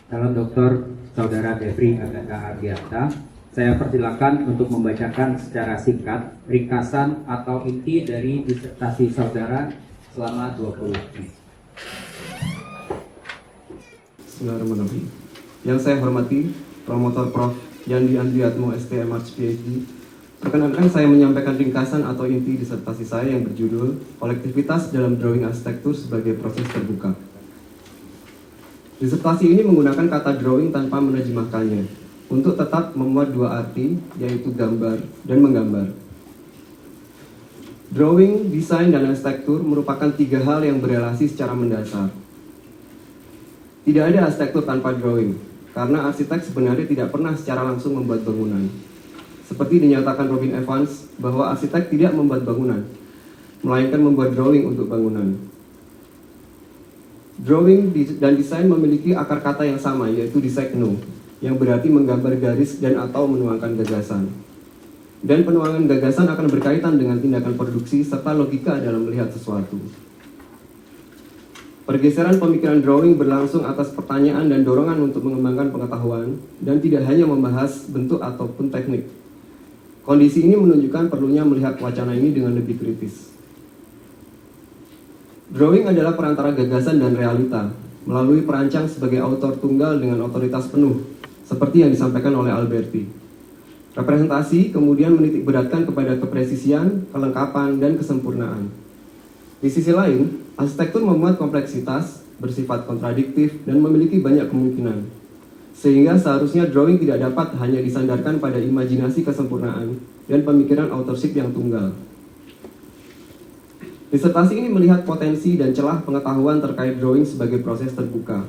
Calon Doktor Saudara Devri Agatha Ardianta, saya persilakan untuk membacakan secara singkat ringkasan atau inti dari disertasi saudara selama 20 menit. Bismillahirrahmanirrahim. Yang saya hormati, promotor Prof. Yandi Andriatmo STM Arts PhD, perkenankan saya menyampaikan ringkasan atau inti disertasi saya yang berjudul Kolektivitas dalam Drawing Arsitektur sebagai Proses Terbuka. Disertasi ini menggunakan kata drawing tanpa menerjemahkannya, untuk tetap memuat dua arti, yaitu gambar dan menggambar. Drawing, desain, dan arsitektur merupakan tiga hal yang berelasi secara mendasar. Tidak ada arsitektur tanpa drawing, karena arsitek sebenarnya tidak pernah secara langsung membuat bangunan. Seperti dinyatakan Robin Evans, bahwa arsitek tidak membuat bangunan, melainkan membuat drawing untuk bangunan. Drawing dan desain memiliki akar kata yang sama, yaitu designo, yang berarti menggambar garis dan atau menuangkan gagasan. Dan penuangan gagasan akan berkaitan dengan tindakan produksi serta logika dalam melihat sesuatu. Pergeseran pemikiran drawing berlangsung atas pertanyaan dan dorongan untuk mengembangkan pengetahuan dan tidak hanya membahas bentuk ataupun teknik. Kondisi ini menunjukkan perlunya melihat wacana ini dengan lebih kritis. Drawing adalah perantara gagasan dan realita, melalui perancang sebagai autor tunggal dengan otoritas penuh, seperti yang disampaikan oleh Alberti. Representasi kemudian menitikberatkan kepada kepresisian, kelengkapan, dan kesempurnaan. Di sisi lain, arsitektur memuat kompleksitas, bersifat kontradiktif, dan memiliki banyak kemungkinan. Sehingga seharusnya drawing tidak dapat hanya disandarkan pada imajinasi kesempurnaan dan pemikiran authorship yang tunggal. Disertasi ini melihat potensi dan celah pengetahuan terkait drawing sebagai proses terbuka.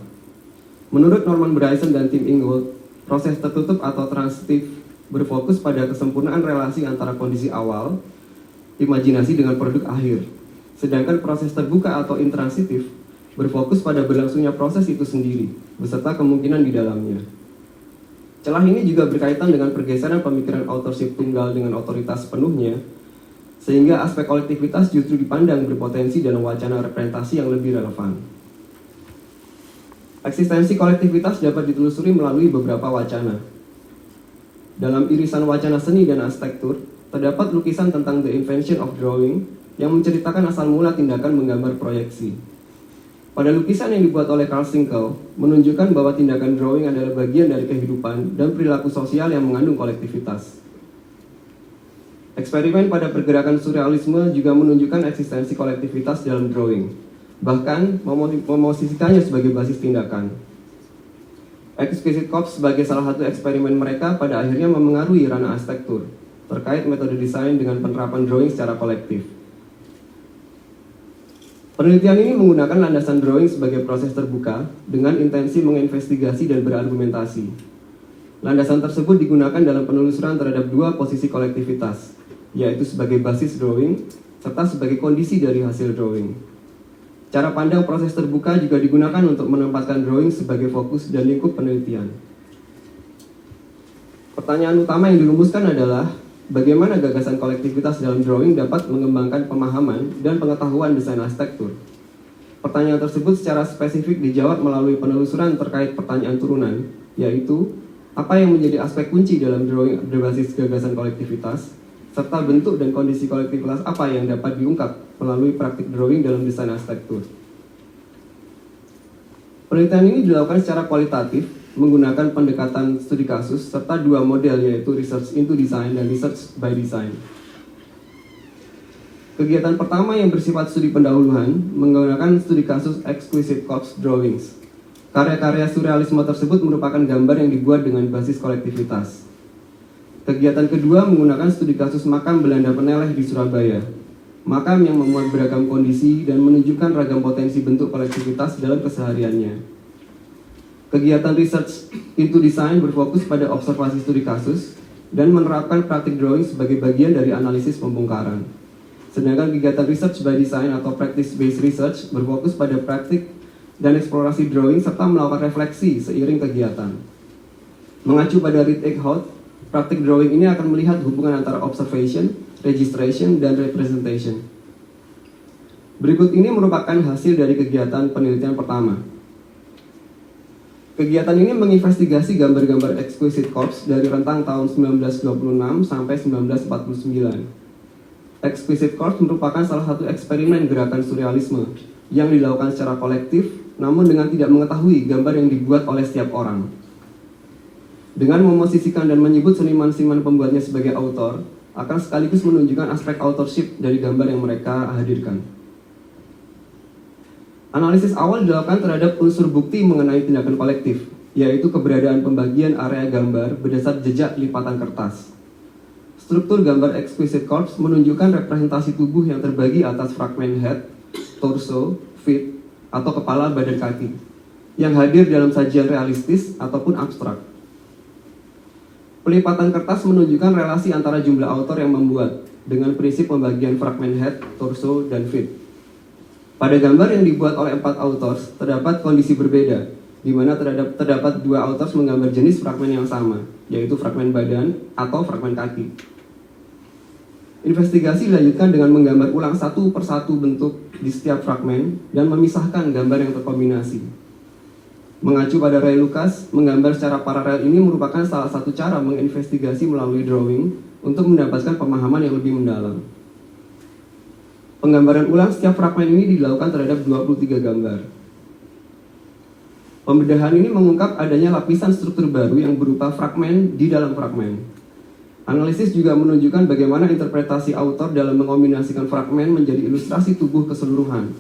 Menurut Norman Bryson dan Tim Ingold, proses tertutup atau transitif berfokus pada kesempurnaan relasi antara kondisi awal, imajinasi dengan produk akhir. Sedangkan proses terbuka atau intransitif berfokus pada berlangsungnya proses itu sendiri, beserta kemungkinan di dalamnya. Celah ini juga berkaitan dengan pergeseran pemikiran authorship tunggal dengan otoritas penuhnya, sehingga aspek kolektivitas justru dipandang berpotensi dalam wacana representasi yang lebih relevan. Eksistensi kolektivitas dapat ditelusuri melalui beberapa wacana. Dalam irisan wacana seni dan arsitektur, terdapat lukisan tentang The Invention of Drawing yang menceritakan asal mula tindakan menggambar proyeksi. Pada lukisan yang dibuat oleh Carl Sinkel, menunjukkan bahwa tindakan drawing adalah bagian dari kehidupan dan perilaku sosial yang mengandung kolektivitas. Eksperimen pada pergerakan surrealisme juga menunjukkan eksistensi kolektivitas dalam drawing, bahkan memosisikannya sebagai basis tindakan. Exquisite Corps sebagai salah satu eksperimen mereka pada akhirnya memengaruhi ranah arsitektur, terkait metode desain dengan penerapan drawing secara kolektif. Penelitian ini menggunakan landasan drawing sebagai proses terbuka dengan intensi menginvestigasi dan berargumentasi. Landasan tersebut digunakan dalam penelusuran terhadap dua posisi kolektivitas, yaitu sebagai basis drawing, serta sebagai kondisi dari hasil drawing. Cara pandang proses terbuka juga digunakan untuk menempatkan drawing sebagai fokus dan lingkup penelitian. Pertanyaan utama yang dirumuskan adalah, bagaimana gagasan kolektivitas dalam drawing dapat mengembangkan pemahaman dan pengetahuan desain arsitektur? Pertanyaan tersebut secara spesifik dijawab melalui penelusuran terkait pertanyaan turunan, yaitu, apa yang menjadi aspek kunci dalam drawing berbasis gagasan kolektivitas, serta bentuk dan kondisi kolektivitas apa yang dapat diungkap melalui praktik drawing dalam desain arsitektur. Penelitian ini dilakukan secara kualitatif, menggunakan pendekatan studi kasus, serta dua model, yaitu research into design dan research by design. Kegiatan pertama yang bersifat studi pendahuluan menggunakan studi kasus Exquisite Corps Drawings. Karya-karya surrealisme tersebut merupakan gambar yang dibuat dengan basis kolektivitas. Kegiatan kedua menggunakan studi kasus makam Belanda Peneleh di Surabaya. Makam yang memuat beragam kondisi dan menunjukkan ragam potensi bentuk kolektivitas dalam kesehariannya. Kegiatan research into design berfokus pada observasi studi kasus dan menerapkan praktik drawing sebagai bagian dari analisis pembongkaran. Sedangkan kegiatan research by design atau practice-based research berfokus pada praktik dan eksplorasi drawing serta melakukan refleksi seiring kegiatan. Mengacu pada Reed Eichhout, praktik drawing ini akan melihat hubungan antara observation, registration, dan representation. Berikut ini merupakan hasil dari kegiatan penelitian pertama. Kegiatan ini menginvestigasi gambar-gambar exquisite corpse dari rentang tahun 1926 sampai 1949. Exquisite corpse merupakan salah satu eksperimen gerakan surrealisme yang dilakukan secara kolektif, namun dengan tidak mengetahui gambar yang dibuat oleh setiap orang. Dengan memosisikan dan menyebut seniman-seniman pembuatnya sebagai autor, akan sekaligus menunjukkan aspek authorship dari gambar yang mereka hadirkan. Analisis awal dilakukan terhadap unsur bukti mengenai tindakan kolektif, yaitu keberadaan pembagian area gambar berdasar jejak lipatan kertas. Struktur gambar exquisite corpse menunjukkan representasi tubuh yang terbagi atas fragmen head, torso, feet, atau kepala, badan, kaki, yang hadir dalam sajian realistis ataupun abstrak. Pelipatan kertas menunjukkan relasi antara jumlah autor yang membuat dengan prinsip pembagian fragmen head, torso, dan feet. Pada gambar yang dibuat oleh 4 authors, terdapat kondisi berbeda, di mana terdapat 2 authors menggambar jenis fragmen yang sama, yaitu fragmen badan atau fragmen kaki. Investigasi dilanjutkan dengan menggambar ulang satu persatu bentuk di setiap fragmen dan memisahkan gambar yang terkombinasi. Mengacu pada Ray Lucas, menggambar secara paralel ini merupakan salah satu cara menginvestigasi melalui drawing untuk mendapatkan pemahaman yang lebih mendalam. Penggambaran ulang setiap fragmen ini dilakukan terhadap 23 gambar. Pembedahan ini mengungkap adanya lapisan struktur baru yang berupa fragmen di dalam fragmen. Analisis juga menunjukkan bagaimana interpretasi autor dalam mengombinasikan fragmen menjadi ilustrasi tubuh keseluruhan.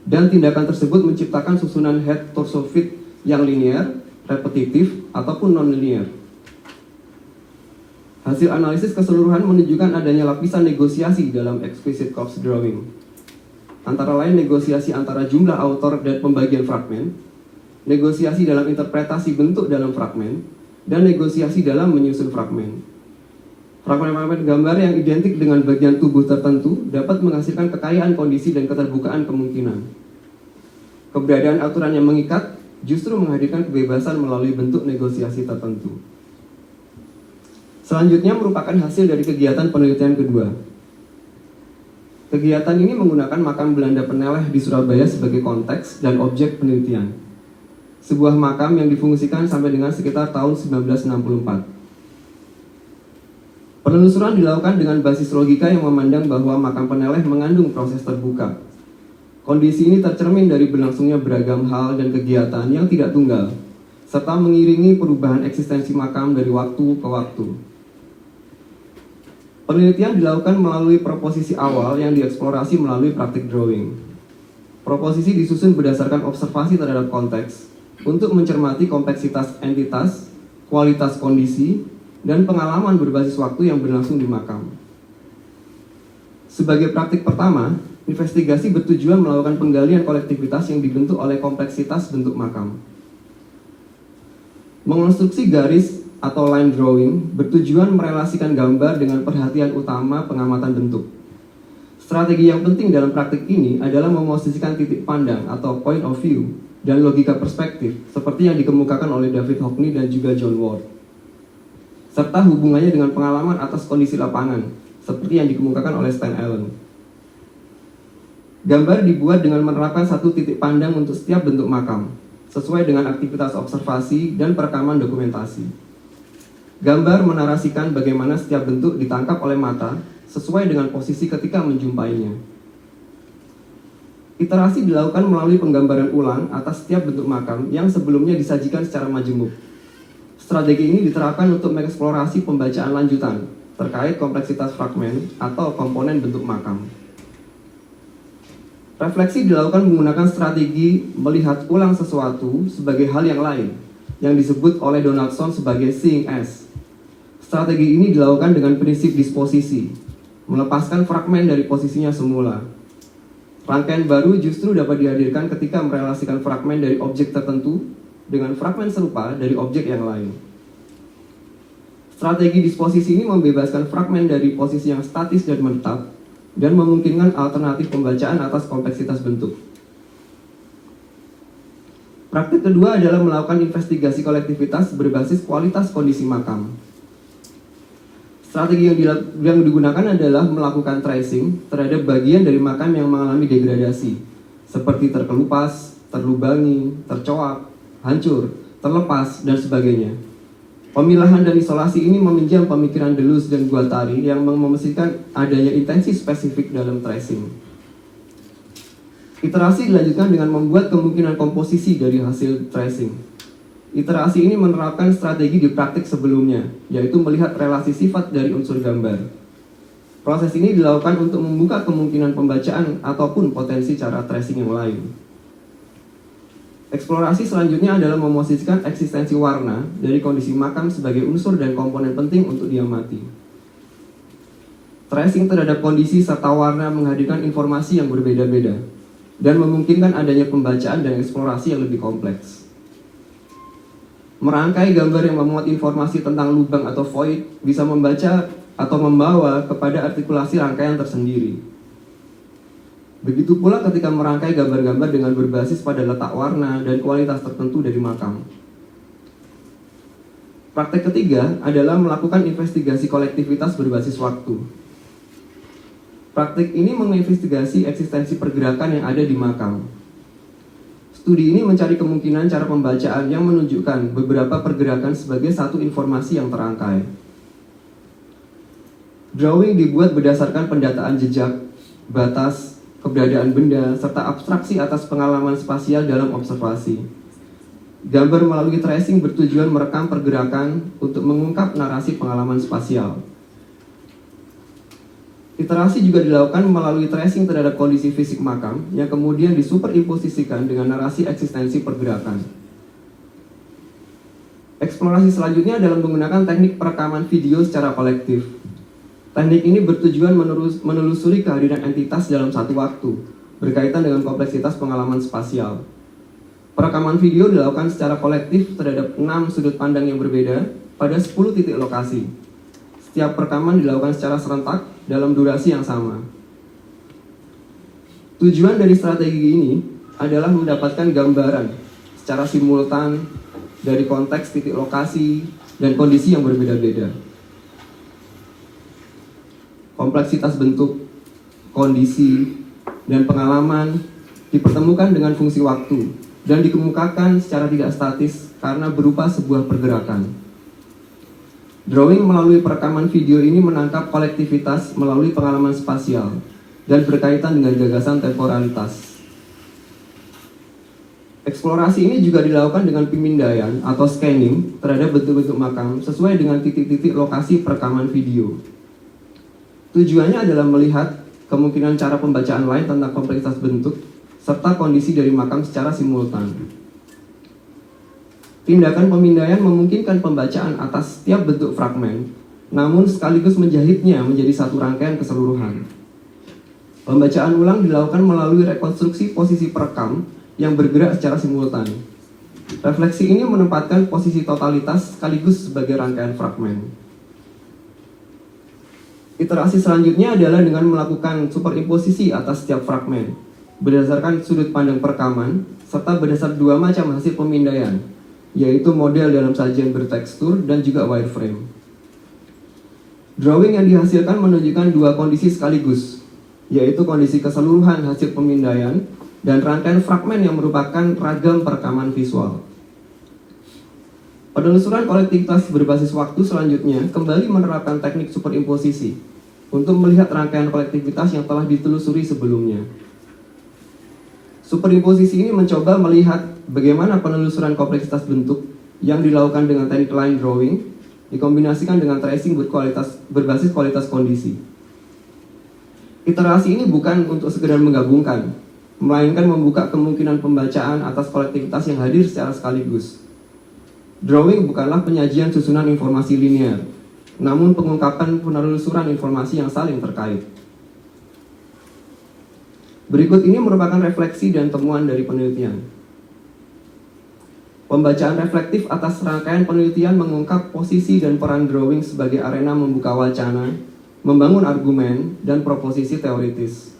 Dan tindakan tersebut menciptakan susunan head, torso, feet yang linear, repetitif, ataupun non-linear. Hasil analisis keseluruhan menunjukkan adanya lapisan negosiasi dalam exquisite corpse drawing. Antara lain negosiasi antara jumlah autor dan pembagian fragmen, negosiasi dalam interpretasi bentuk dalam fragmen, dan negosiasi dalam menyusun fragmen. Fragmen-fragmen gambar yang identik dengan bagian tubuh tertentu dapat menghasilkan kekayaan kondisi dan keterbukaan kemungkinan. Keberadaan aturan yang mengikat justru menghadirkan kebebasan melalui bentuk negosiasi tertentu. Selanjutnya merupakan hasil dari kegiatan penelitian kedua. Kegiatan ini menggunakan makam Belanda Peneleh di Surabaya sebagai konteks dan objek penelitian. Sebuah makam yang difungsikan sampai dengan sekitar tahun 1964. Penelusuran dilakukan dengan basis logika yang memandang bahwa makam Peneleh mengandung proses terbuka. Kondisi ini tercermin dari berlangsungnya beragam hal dan kegiatan yang tidak tunggal, serta mengiringi perubahan eksistensi makam dari waktu ke waktu. Penelitian dilakukan melalui proposisi awal yang dieksplorasi melalui praktik drawing. Proposisi disusun berdasarkan observasi terhadap konteks untuk mencermati kompleksitas entitas, kualitas kondisi, dan pengalaman berbasis waktu yang berlangsung di makam. Sebagai praktik pertama, investigasi bertujuan melakukan penggalian kolektivitas yang dibentuk oleh kompleksitas bentuk makam. Mengonstruksi garis atau line drawing bertujuan merelasikan gambar dengan perhatian utama pengamatan bentuk. Strategi yang penting dalam praktik ini adalah memosisikan titik pandang atau point of view dan logika perspektif seperti yang dikemukakan oleh David Hockney dan juga John Ward, serta hubungannya dengan pengalaman atas kondisi lapangan seperti yang dikemukakan oleh Stan Allen. Gambar dibuat dengan menerapkan satu titik pandang untuk setiap bentuk makam, sesuai dengan aktivitas observasi dan perekaman dokumentasi. Gambar menarasikan bagaimana setiap bentuk ditangkap oleh mata sesuai dengan posisi ketika menjumpainya. Iterasi dilakukan melalui penggambaran ulang atas setiap bentuk makam yang sebelumnya disajikan secara majemuk. Strategi ini diterapkan untuk mengeksplorasi pembacaan lanjutan terkait kompleksitas fragmen atau komponen bentuk makam. Refleksi dilakukan menggunakan strategi melihat ulang sesuatu sebagai hal yang lain, yang disebut oleh Donaldson sebagai seeing as. Strategi ini dilakukan dengan prinsip disposisi, melepaskan fragmen dari posisinya semula. Rangkaian baru justru dapat dihadirkan ketika merelasikan fragmen dari objek tertentu dengan fragmen serupa dari objek yang lain. Strategi disposisi ini membebaskan fragmen dari posisi yang statis dan menetap, dan memungkinkan alternatif pembacaan atas kompleksitas bentuk. Praktik kedua adalah melakukan investigasi kolektivitas berbasis kualitas kondisi makam. Strategi yang digunakan adalah melakukan tracing terhadap bagian dari makam yang mengalami degradasi, seperti terkelupas, terlubangi, tercoak, hancur, terlepas, dan sebagainya. Pemilahan dan isolasi ini meminjam pemikiran Deleuze dan Guattari yang memastikan adanya intensi spesifik dalam tracing. Iterasi dilanjutkan dengan membuat kemungkinan komposisi dari hasil tracing. Iterasi ini menerapkan strategi di praktik sebelumnya, yaitu melihat relasi sifat dari unsur gambar. Proses ini dilakukan untuk membuka kemungkinan pembacaan ataupun potensi cara tracing yang lain. Eksplorasi selanjutnya adalah memosisikan eksistensi warna dari kondisi makam sebagai unsur dan komponen penting untuk diamati. Tracing terhadap kondisi serta warna menghadirkan informasi yang berbeda-beda dan memungkinkan adanya pembacaan dan eksplorasi yang lebih kompleks. Merangkai gambar yang memuat informasi tentang lubang atau void bisa membaca atau membawa kepada artikulasi rangkaian tersendiri. Begitu pula ketika merangkai gambar-gambar dengan berbasis pada letak warna dan kualitas tertentu dari makam. Praktek ketiga adalah melakukan investigasi kolektivitas berbasis waktu. Praktek ini menginvestigasi eksistensi pergerakan yang ada di makam. Studi ini mencari kemungkinan cara pembacaan yang menunjukkan beberapa pergerakan sebagai satu informasi yang terangkai. Drawing dibuat berdasarkan pendataan jejak, batas, keberadaan benda, serta abstraksi atas pengalaman spasial dalam observasi. Gambar melalui tracing bertujuan merekam pergerakan untuk mengungkap narasi pengalaman spasial. Iterasi juga dilakukan melalui tracing terhadap kondisi fisik makam yang kemudian disuperimposisikan dengan narasi eksistensi pergerakan. Eksplorasi selanjutnya adalah menggunakan teknik perekaman video secara kolektif. Teknik ini bertujuan menelusuri kehadiran entitas dalam satu waktu, berkaitan dengan kompleksitas pengalaman spasial. Perekaman video dilakukan secara kolektif terhadap 6 sudut pandang yang berbeda pada 10 titik lokasi. Setiap perekaman dilakukan secara serentak dalam durasi yang sama. Tujuan dari strategi ini adalah mendapatkan gambaran secara simultan dari konteks titik lokasi dan kondisi yang berbeda-beda. Kompleksitas bentuk, kondisi, dan pengalaman dipertemukan dengan fungsi waktu dan dikemukakan secara tidak statis karena berupa sebuah pergerakan. Drawing melalui perekaman video ini menangkap kolektivitas melalui pengalaman spasial dan berkaitan dengan gagasan temporalitas. Eksplorasi ini juga dilakukan dengan pemindaian atau scanning terhadap bentuk-bentuk makam sesuai dengan titik-titik lokasi perekaman video. Tujuannya adalah melihat kemungkinan cara pembacaan lain tentang kompleksitas bentuk serta kondisi dari makam secara simultan. Tindakan pemindaian memungkinkan pembacaan atas setiap bentuk fragmen, namun sekaligus menjahitnya menjadi satu rangkaian keseluruhan. Pembacaan ulang dilakukan melalui rekonstruksi posisi perekam yang bergerak secara simultan. Refleksi ini menempatkan posisi totalitas sekaligus sebagai rangkaian fragmen. Iterasi selanjutnya adalah dengan melakukan superimposisi atas setiap fragmen berdasarkan sudut pandang perekaman serta berdasar dua macam hasil pemindaian, yaitu model dalam sajian bertekstur dan juga wireframe. Drawing yang dihasilkan menunjukkan dua kondisi sekaligus, yaitu kondisi keseluruhan hasil pemindaian dan rangkaian fragmen yang merupakan ragam perekaman visual. Penelusuran kolektivitas berbasis waktu selanjutnya kembali menerapkan teknik superimposisi untuk melihat rangkaian kolektivitas yang telah ditelusuri sebelumnya. Superimposisi ini mencoba melihat bagaimana penelusuran kompleksitas bentuk yang dilakukan dengan teknik line drawing dikombinasikan dengan tracing berbasis kualitas kondisi. Iterasi ini bukan untuk sekedar menggabungkan, melainkan membuka kemungkinan pembacaan atas kolektivitas yang hadir secara sekaligus. Drawing bukanlah penyajian susunan informasi linear, namun pengungkapan penelusuran informasi yang saling terkait. Berikut ini merupakan refleksi dan temuan dari penelitian. Pembacaan reflektif atas rangkaian penelitian mengungkap posisi dan peran drawing sebagai arena membuka wacana, membangun argumen, dan proposisi teoritis.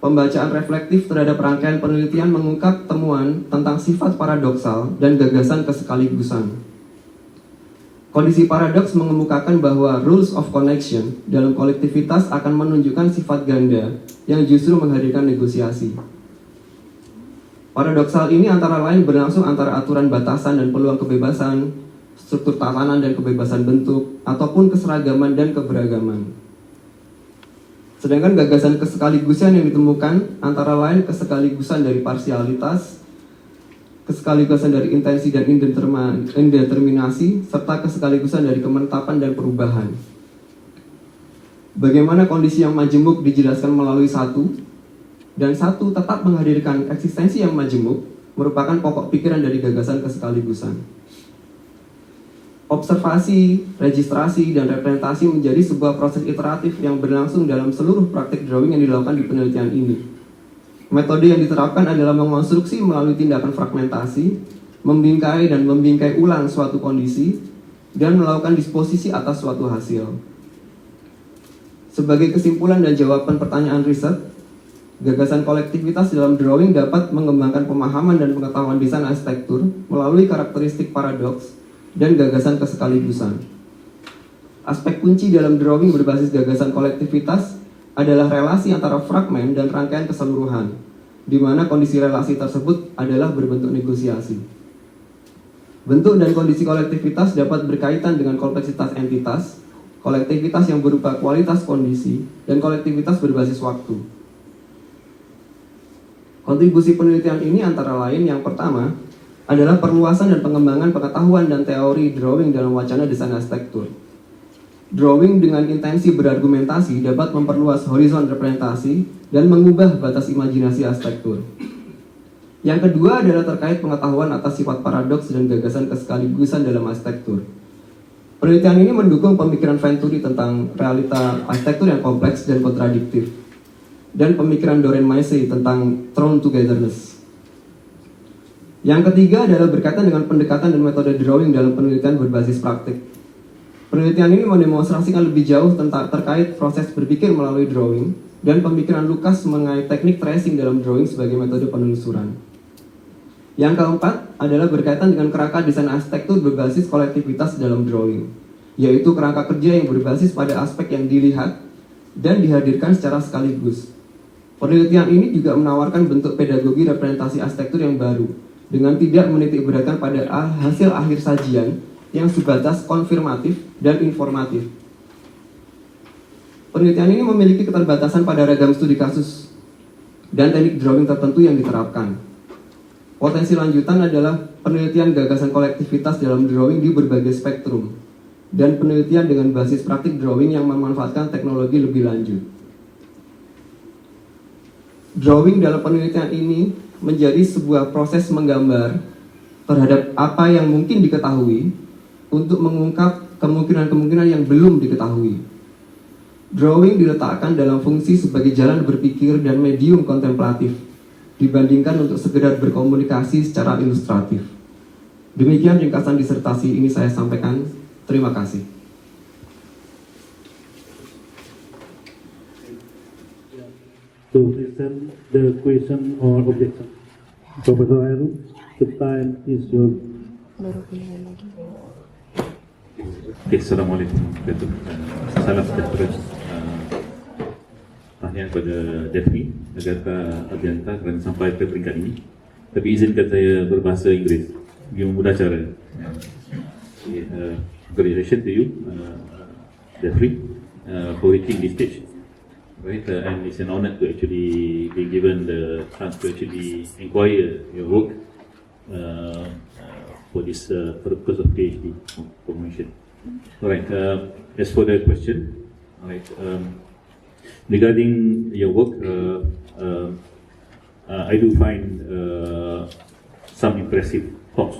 Pembacaan reflektif terhadap rangkaian penelitian mengungkap temuan tentang sifat paradoksal dan gagasan kesekaligusan. Kondisi paradoks mengemukakan bahwa rules of connection dalam kolektivitas akan menunjukkan sifat ganda yang justru menghadirkan negosiasi. Paradoksal ini antara lain berlangsung antara aturan batasan dan peluang kebebasan, struktur tatanan dan kebebasan bentuk, ataupun keseragaman dan keberagaman. Sedangkan gagasan kesekaligusan yang ditemukan antara lain kesekaligusan dari parsialitas, kesekaligusan dari intensi dan indeterminasi, serta kesekaligusan dari kemenetapan dan perubahan. Bagaimana kondisi yang majemuk dijelaskan melalui satu, dan satu tetap menghadirkan eksistensi yang majemuk, merupakan pokok pikiran dari gagasan kesekaligusan. Observasi, registrasi, dan representasi menjadi sebuah proses iteratif yang berlangsung dalam seluruh praktik drawing yang dilakukan di penelitian ini. Metode yang diterapkan adalah mengonstruksi melalui tindakan fragmentasi, membingkai dan membingkai ulang suatu kondisi, dan melakukan disposisi atas suatu hasil. Sebagai kesimpulan dan jawaban pertanyaan riset, gagasan kolektivitas dalam drawing dapat mengembangkan pemahaman dan pengetahuan desain arsitektur melalui karakteristik paradoks dan gagasan kesekaligusan. Aspek kunci dalam drawing berbasis gagasan kolektivitas adalah relasi antara fragmen dan rangkaian keseluruhan, di mana kondisi relasi tersebut adalah berbentuk negosiasi. Bentuk dan kondisi kolektivitas dapat berkaitan dengan kompleksitas entitas, kolektivitas yang berupa kualitas kondisi, dan kolektivitas berbasis waktu. Kontribusi penelitian ini antara lain yang pertama adalah perluasan dan pengembangan pengetahuan dan teori drawing dalam wacana desain arsitektur. Drawing dengan intensi berargumentasi dapat memperluas horizon representasi dan mengubah batas imajinasi arsitektur. Yang kedua adalah terkait pengetahuan atas sifat paradoks dan gagasan kesekaligusan dalam arsitektur. Penelitian ini mendukung pemikiran Venturi tentang realita arsitektur yang kompleks dan kontradiktif, dan pemikiran Doreen Massey tentang thrown togetherness. Yang ketiga adalah berkaitan dengan pendekatan dan metode drawing dalam penelitian berbasis praktik. Penelitian ini mendemonstrasikan lebih jauh tentang terkait proses berpikir melalui drawing dan pemikiran Lucas mengenai teknik tracing dalam drawing sebagai metode penelusuran. Yang keempat adalah berkaitan dengan kerangka desain arsitektur berbasis kolektivitas dalam drawing, yaitu kerangka kerja yang berbasis pada aspek yang dilihat dan dihadirkan secara sekaligus. Penelitian ini juga menawarkan bentuk pedagogi representasi arsitektur yang baru, dengan tidak menitikberatkan pada hasil akhir sajian yang sebatas konfirmatif dan informatif. Penelitian ini memiliki keterbatasan pada ragam studi kasus dan teknik drawing tertentu yang diterapkan. Potensi lanjutan adalah penelitian gagasan kolektivitas dalam drawing di berbagai spektrum, dan penelitian dengan basis praktik drawing yang memanfaatkan teknologi lebih lanjut. Drawing dalam penelitian ini menjadi sebuah proses menggambar terhadap apa yang mungkin diketahui untuk mengungkap kemungkinan-kemungkinan yang belum diketahui. Drawing diletakkan dalam fungsi sebagai jalan berpikir dan medium kontemplatif dibandingkan untuk sekedar berkomunikasi secara ilustratif. Demikian ringkasan disertasi ini saya sampaikan. Terima kasih. To present the question or objection. Professor Hairul, the time is yours. Assalamualaikum warahmatullahi wabarakatuh. Salam sejahtera. Tahniah kepada Jeffrey, Agatha Ardianta kerana sampai ke peringkat ini. Tapi izinkan saya berbahasa Inggeris, bagi memudahkan cara. Congratulations to you, Jeffrey, for reaching this stage. Right, and it's an honor to actually be given the chance to actually inquire your work for this purpose of PhD formation. Alright, as for the question, alright, regarding your work, I do find some impressive thoughts,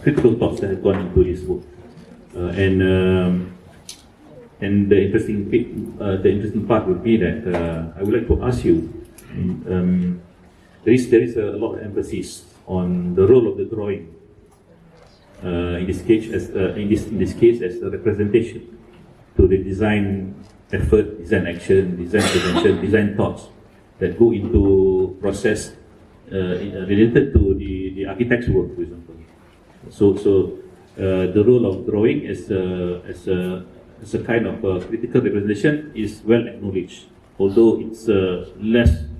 critical thoughts that have gone into this work, and the interesting part would be that I would like to ask you, there is a lot of emphasis on the role of the drawing in this case as a representation to the design effort, design action, design prevention, design thoughts that go into process related to the architect's work, for example. So the role of drawing as a kind of critical representation is well acknowledged, although it's less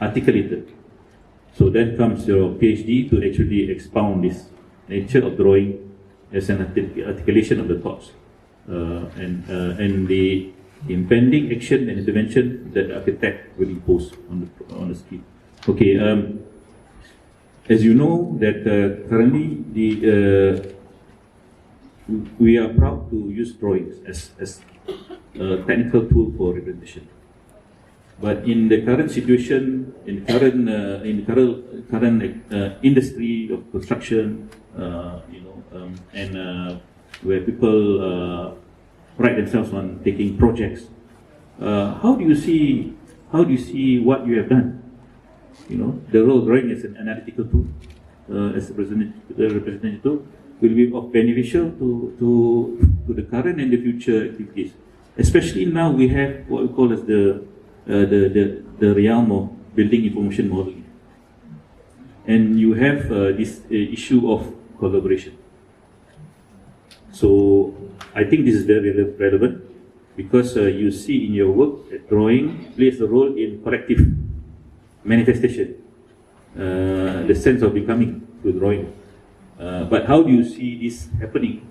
articulated. So then comes your PhD to actually expound this nature of drawing as an articulation of the thoughts and the impending action and intervention that the architect will impose on the skill. Okay, as you know that currently we are proud to use drawings as a technical tool for representation. But in the current situation, in the current industry of construction, and where people pride themselves on taking projects, how do you see what you have done? The role of drawing as an analytical tool, as a representative tool, will be of beneficial to the current and the future activities. Especially now we have what we call as the realm of building information modeling, and you have this issue of collaboration. So I think this is very relevant because you see in your work that drawing plays a role in collective manifestation, the sense of becoming through drawing. But how do you see this happening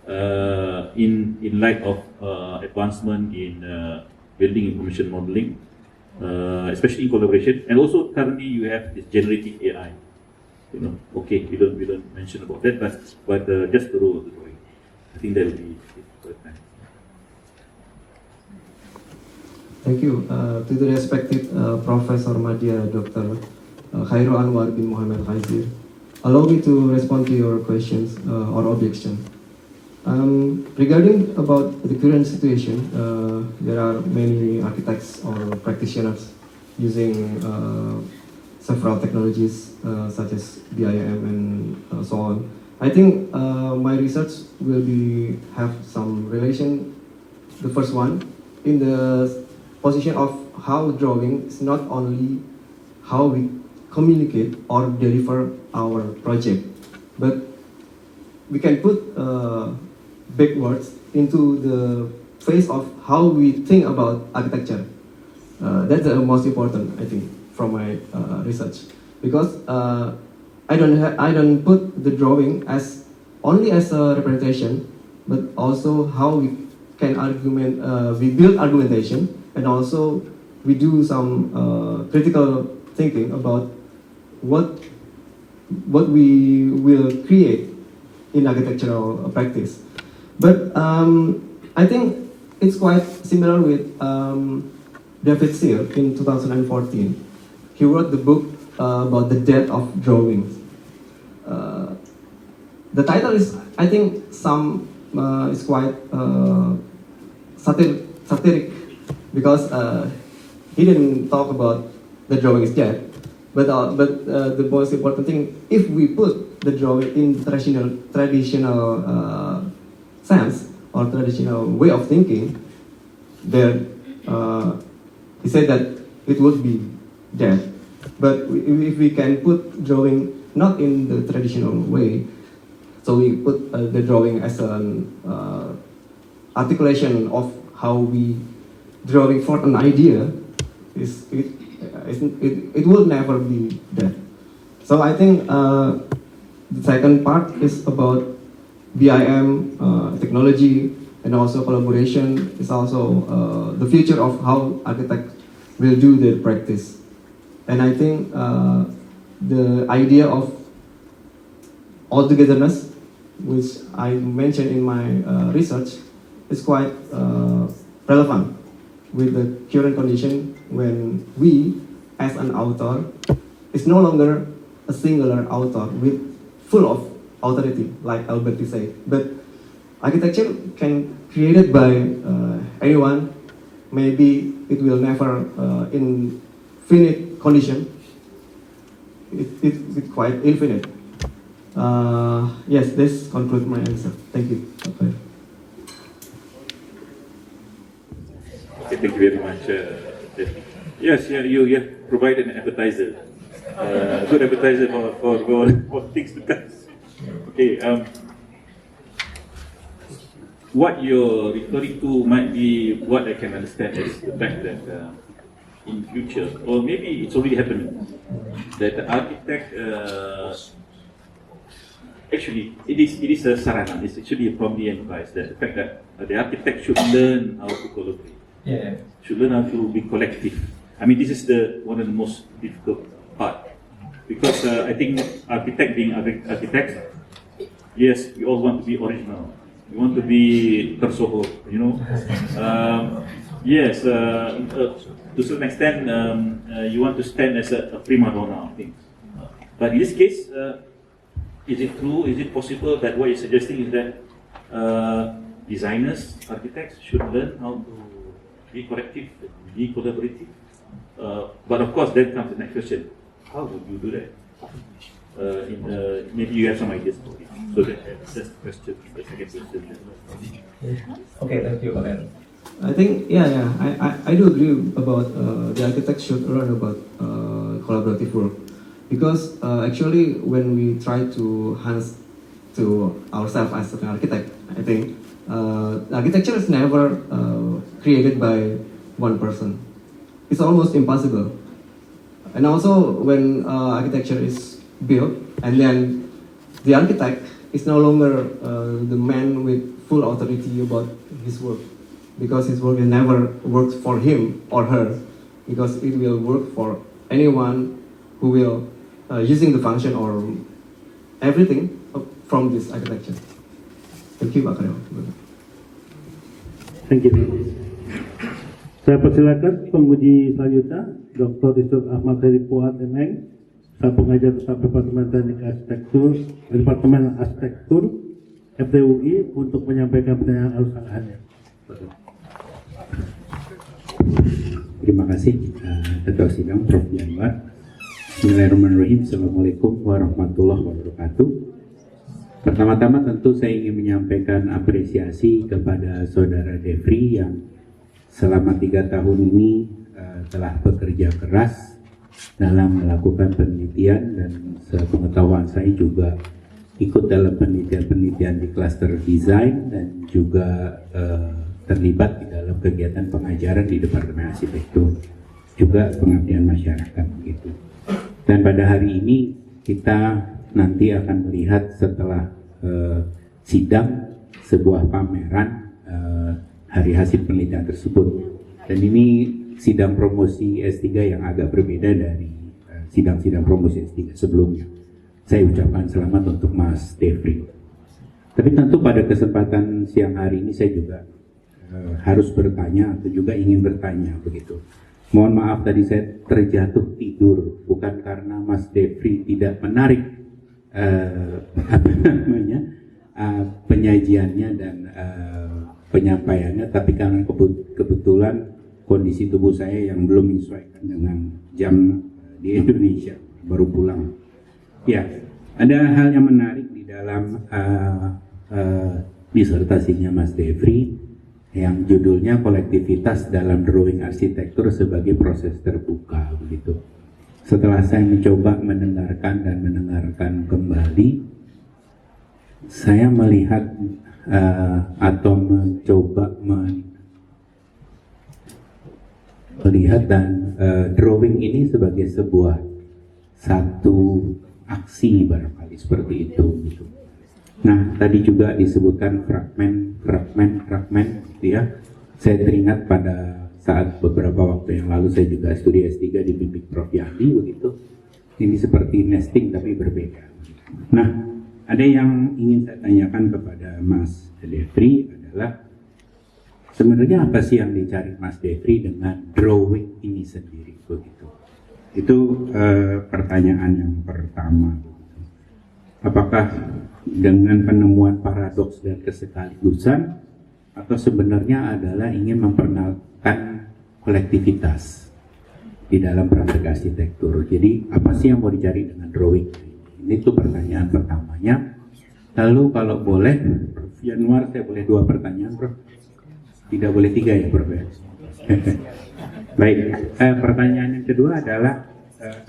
in light of advancement in building information modeling, especially in collaboration, and also currently you have this generative AI. Okay, we don't mention about that, but just the role of the drawing. I think that will be it for the time. Thank you. To the respected Professor Madya Dr. Khairul Anwar bin Muhammad Khaizir, allow me to respond to your questions or objection. Regarding about the current situation, there are many architects or practitioners using several technologies such as BIM and so on. I think my research will have some relation. The first one, in the position of how drawing is not only how we communicate or deliver our project, but we can put backwards into the phase of how we think about architecture. That's the most important, I think, from my research, because I don't put the drawing as only as a representation, but also how we can we build argumentation, and also we do some critical thinking about what we will create in architectural practice. But I think it's quite similar with David Seal in 2014. He wrote the book about the death of drawings. The title is, I think, is quite satiric because he didn't talk about the drawing is dead, but the most important thing, if we put the drawing in traditional sense or traditional way of thinking, then he said that it would be dead. But if we can put drawing not in the traditional way, so we put the drawing as an articulation of how we drawing for an idea, it will never be dead. So I think the second part is about BIM, technology, and also collaboration is also the future of how architects will do their practice. And I think the idea of all-togetherness, which I mentioned in my research, is quite relevant with the current condition when we, as an author, is no longer a singular author with full of authority, like Alberti said. But architecture can created by anyone. Maybe it will never infinite condition. It's quite infinite. Yes, this concludes my answer. Thank you. Okay. Okay, thank you very much. Yes, you have provided an appetizer, good appetizer for things to come. Okay, what you're referring to might be what I can understand is the fact that in future, or maybe it's already happening, that the architect actually it is a sarana. It's actually from the advice that the fact that the architect should learn how to collaborate. Yeah. Should learn how to be collective. I mean, this is the one of the most difficult part, because I think architect being architect, yes, we all want to be original. We want to be tersohor, you know. Yes, to a certain extent, you want to stand as a prima donna of things. But in this case, is it true? Is it possible that what you're suggesting is that designers, architects should learn how to be collective, be collaborative? But of course, then comes the next question: how would you do that? Maybe you have some ideas for it. So that's the question. The second question. Okay, thank you, Pak Heru. I think, I do agree about the architect should learn about collaborative work, because actually when we try to hands to ourselves as an architect, I think architecture is never created by one person. It's almost impossible. And also when architecture is built, and then the architect is no longer the man with full authority about his work, because his work will never work for him or her, because it will work for anyone who will using the function or everything from this architecture. Thank you, Pak Karyo. Thank you. Saya persilakan penguji selanjutnya, Dr. Yusuf Ahmad Heri Fuad MN, pengajar tetap Departemen Teknik Arsitektur, Departemen Arsitektur FTUI, untuk menyampaikan pertanyaan alusangannya. Terima kasih Ketua Sidang Prof. Januar. Bismillahirrahmanirrahim. Assalamualaikum warahmatullahi wabarakatuh. Pertama-tama tentu saya ingin menyampaikan apresiasi kepada Saudara Devri yang selama 3 tahun ini telah bekerja keras dalam melakukan penelitian, dan sepengetahuan saya juga ikut dalam penelitian-penelitian di klaster desain dan juga terlibat di dalam kegiatan pengajaran di Departemen Arsitektur, juga pengabdian masyarakat begitu. Dan pada hari ini kita nanti akan melihat setelah sidang sebuah pameran hari hasil penelitian tersebut. Dan ini sidang promosi S3 yang agak berbeda dari sidang-sidang promosi S3 sebelumnya. Saya ucapkan selamat untuk Mas Devri. Tapi tentu pada kesempatan siang hari ini saya juga harus bertanya atau juga ingin bertanya begitu. Mohon maaf tadi saya terjatuh tidur, bukan karena Mas Devri tidak menarik penyajiannya dan penyampaiannya, tapi karena kebetulan kondisi tubuh saya yang belum menyesuaikan dengan jam di Indonesia, baru pulang. Ya, ada hal yang menarik di dalam disertasinya Mas Devri yang judulnya kolektivitas dalam drawing arsitektur sebagai proses terbuka begitu. Setelah saya mencoba mendengarkan kembali, saya melihat atau mencoba melihat dan drawing ini sebagai sebuah satu aksi barangkali seperti itu gitu. Nah, tadi juga disebutkan fragmen gitu ya. Saya teringat pada saat beberapa waktu yang lalu saya juga studi S3 di bimbing Prof. Yandi begitu. Ini seperti nesting tapi berbeda. Nah, ada yang ingin saya tanyakan kepada Mas Devri adalah sebenarnya apa sih yang dicari Mas Devri dengan drawing ini sendiri begitu. Itu pertanyaan yang pertama. Apakah dengan penemuan paradoks dan kesekaligusan, atau sebenarnya adalah ingin memperkenalkan kolektivitas di dalam praktek arsitektur. Jadi apa sih yang mau dicari dengan drawing? Ini tuh pertanyaan pertamanya. Lalu kalau boleh, Prof. Januar, saya boleh 2 pertanyaan, Prof? Tidak boleh 3 ya, Prof? Baik, pertanyaan yang kedua adalah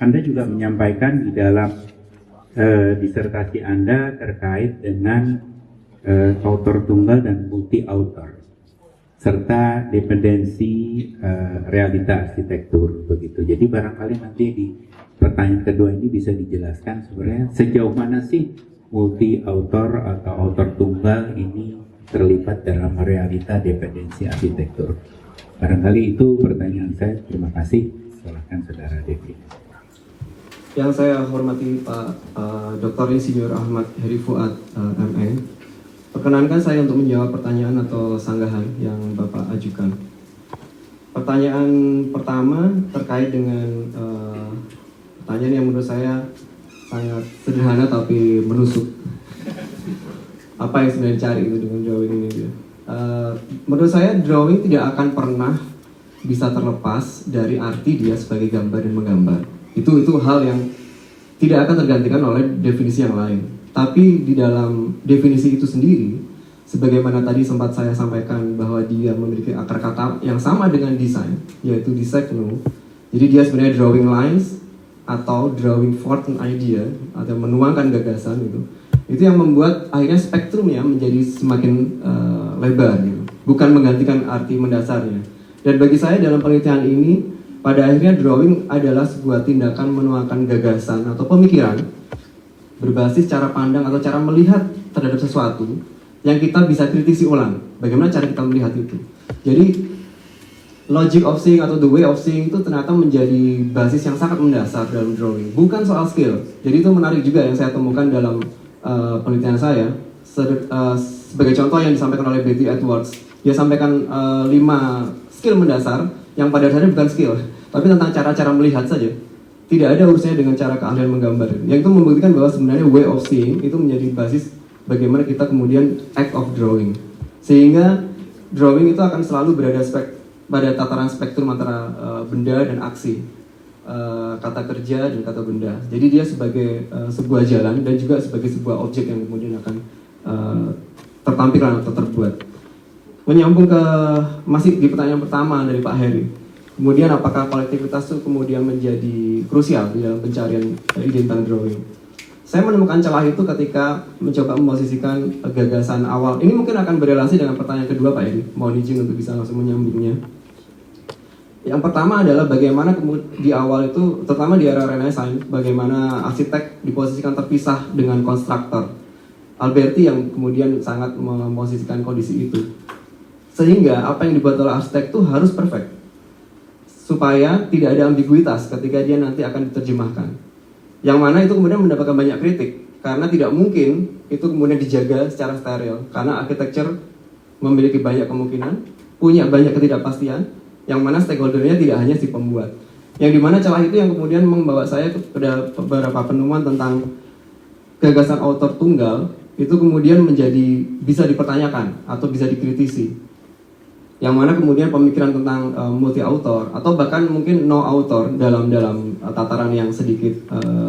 Anda juga menyampaikan di dalam disertasi Anda terkait dengan author tunggal dan multi author. serta dependensi realita arsitektur begitu. Jadi barangkali nanti di pertanyaan kedua ini bisa dijelaskan sebenarnya sejauh mana sih multi author atau author tunggal ini terlibat dalam realita dependensi arsitektur. Barangkali itu pertanyaan saya. Terima kasih. Silakan Saudara Devi. Yang saya hormati Pak Dr. Insinyur Ahmad Heri Fuad MN, perkenankan saya untuk menjawab pertanyaan atau sanggahan yang Bapak ajukan. Pertanyaan pertama terkait dengan pertanyaan yang menurut saya sangat sederhana tapi menusuk. Apa yang sebenarnya dicari itu dengan drawing ini? Menurut saya drawing tidak akan pernah bisa terlepas dari arti dia sebagai gambar dan menggambar. Itu hal yang tidak akan tergantikan oleh definisi yang lain. Tapi di dalam definisi itu sendiri, sebagaimana tadi sempat saya sampaikan bahwa dia memiliki akar kata yang sama dengan desain, yaitu designo. Jadi dia sebenarnya drawing lines atau drawing forth an idea atau menuangkan gagasan gitu. Itu yang membuat akhirnya spektrumnya menjadi semakin lebar gitu. Bukan menggantikan arti mendasarnya. Dan bagi saya dalam penelitian ini, pada akhirnya drawing adalah sebuah tindakan menuangkan gagasan atau pemikiran berbasis cara pandang atau cara melihat terhadap sesuatu yang kita bisa kritisi ulang. Bagaimana cara kita melihat itu. Jadi logic of seeing atau the way of seeing itu ternyata menjadi basis yang sangat mendasar dalam drawing. Bukan soal skill. Jadi itu menarik juga yang saya temukan dalam penelitian saya. Sebagai contoh yang disampaikan oleh Betty Edwards, dia sampaikan 5 skill mendasar yang pada dasarnya bukan skill, tapi tentang cara-cara melihat saja. Tidak ada urusannya dengan cara keahlian menggambar. Yang itu membuktikan bahwa sebenarnya way of seeing itu menjadi basis bagaimana kita kemudian act of drawing. Sehingga drawing itu akan selalu berada pada tataran spektrum antara benda dan aksi, kata kerja dan kata benda. Jadi dia sebagai sebuah jalan dan juga sebagai sebuah objek yang kemudian akan tertampilkan atau terbuat. Menyambung ke masih di pertanyaan pertama dari Pak Heri. Kemudian apakah kolektivitas itu kemudian menjadi krusial di dalam pencarian ide tentang drawing? Saya menemukan celah itu ketika mencoba memposisikan gagasan awal. Ini mungkin akan berrelasi dengan pertanyaan kedua Pak Heri. Mohon izin untuk bisa langsung menyambungnya. Yang pertama adalah bagaimana di awal itu, terutama di era Renaissance, bagaimana arsitek diposisikan terpisah dengan konstruktor. Alberti yang kemudian sangat memposisikan kondisi itu. Sehingga apa yang dibuat oleh arsitek itu harus perfect, supaya tidak ada ambiguitas ketika dia nanti akan diterjemahkan. Yang mana itu kemudian mendapatkan banyak kritik, karena tidak mungkin itu kemudian dijaga secara steril. Karena architecture memiliki banyak kemungkinan, punya banyak ketidakpastian, yang mana stakeholdernya tidak hanya si pembuat. Yang dimana celah itu yang kemudian membawa saya kepada beberapa penemuan tentang gagasan author tunggal, itu kemudian menjadi bisa dipertanyakan atau bisa dikritisi. Yang mana kemudian pemikiran tentang multi author atau bahkan mungkin no author dalam tataran yang sedikit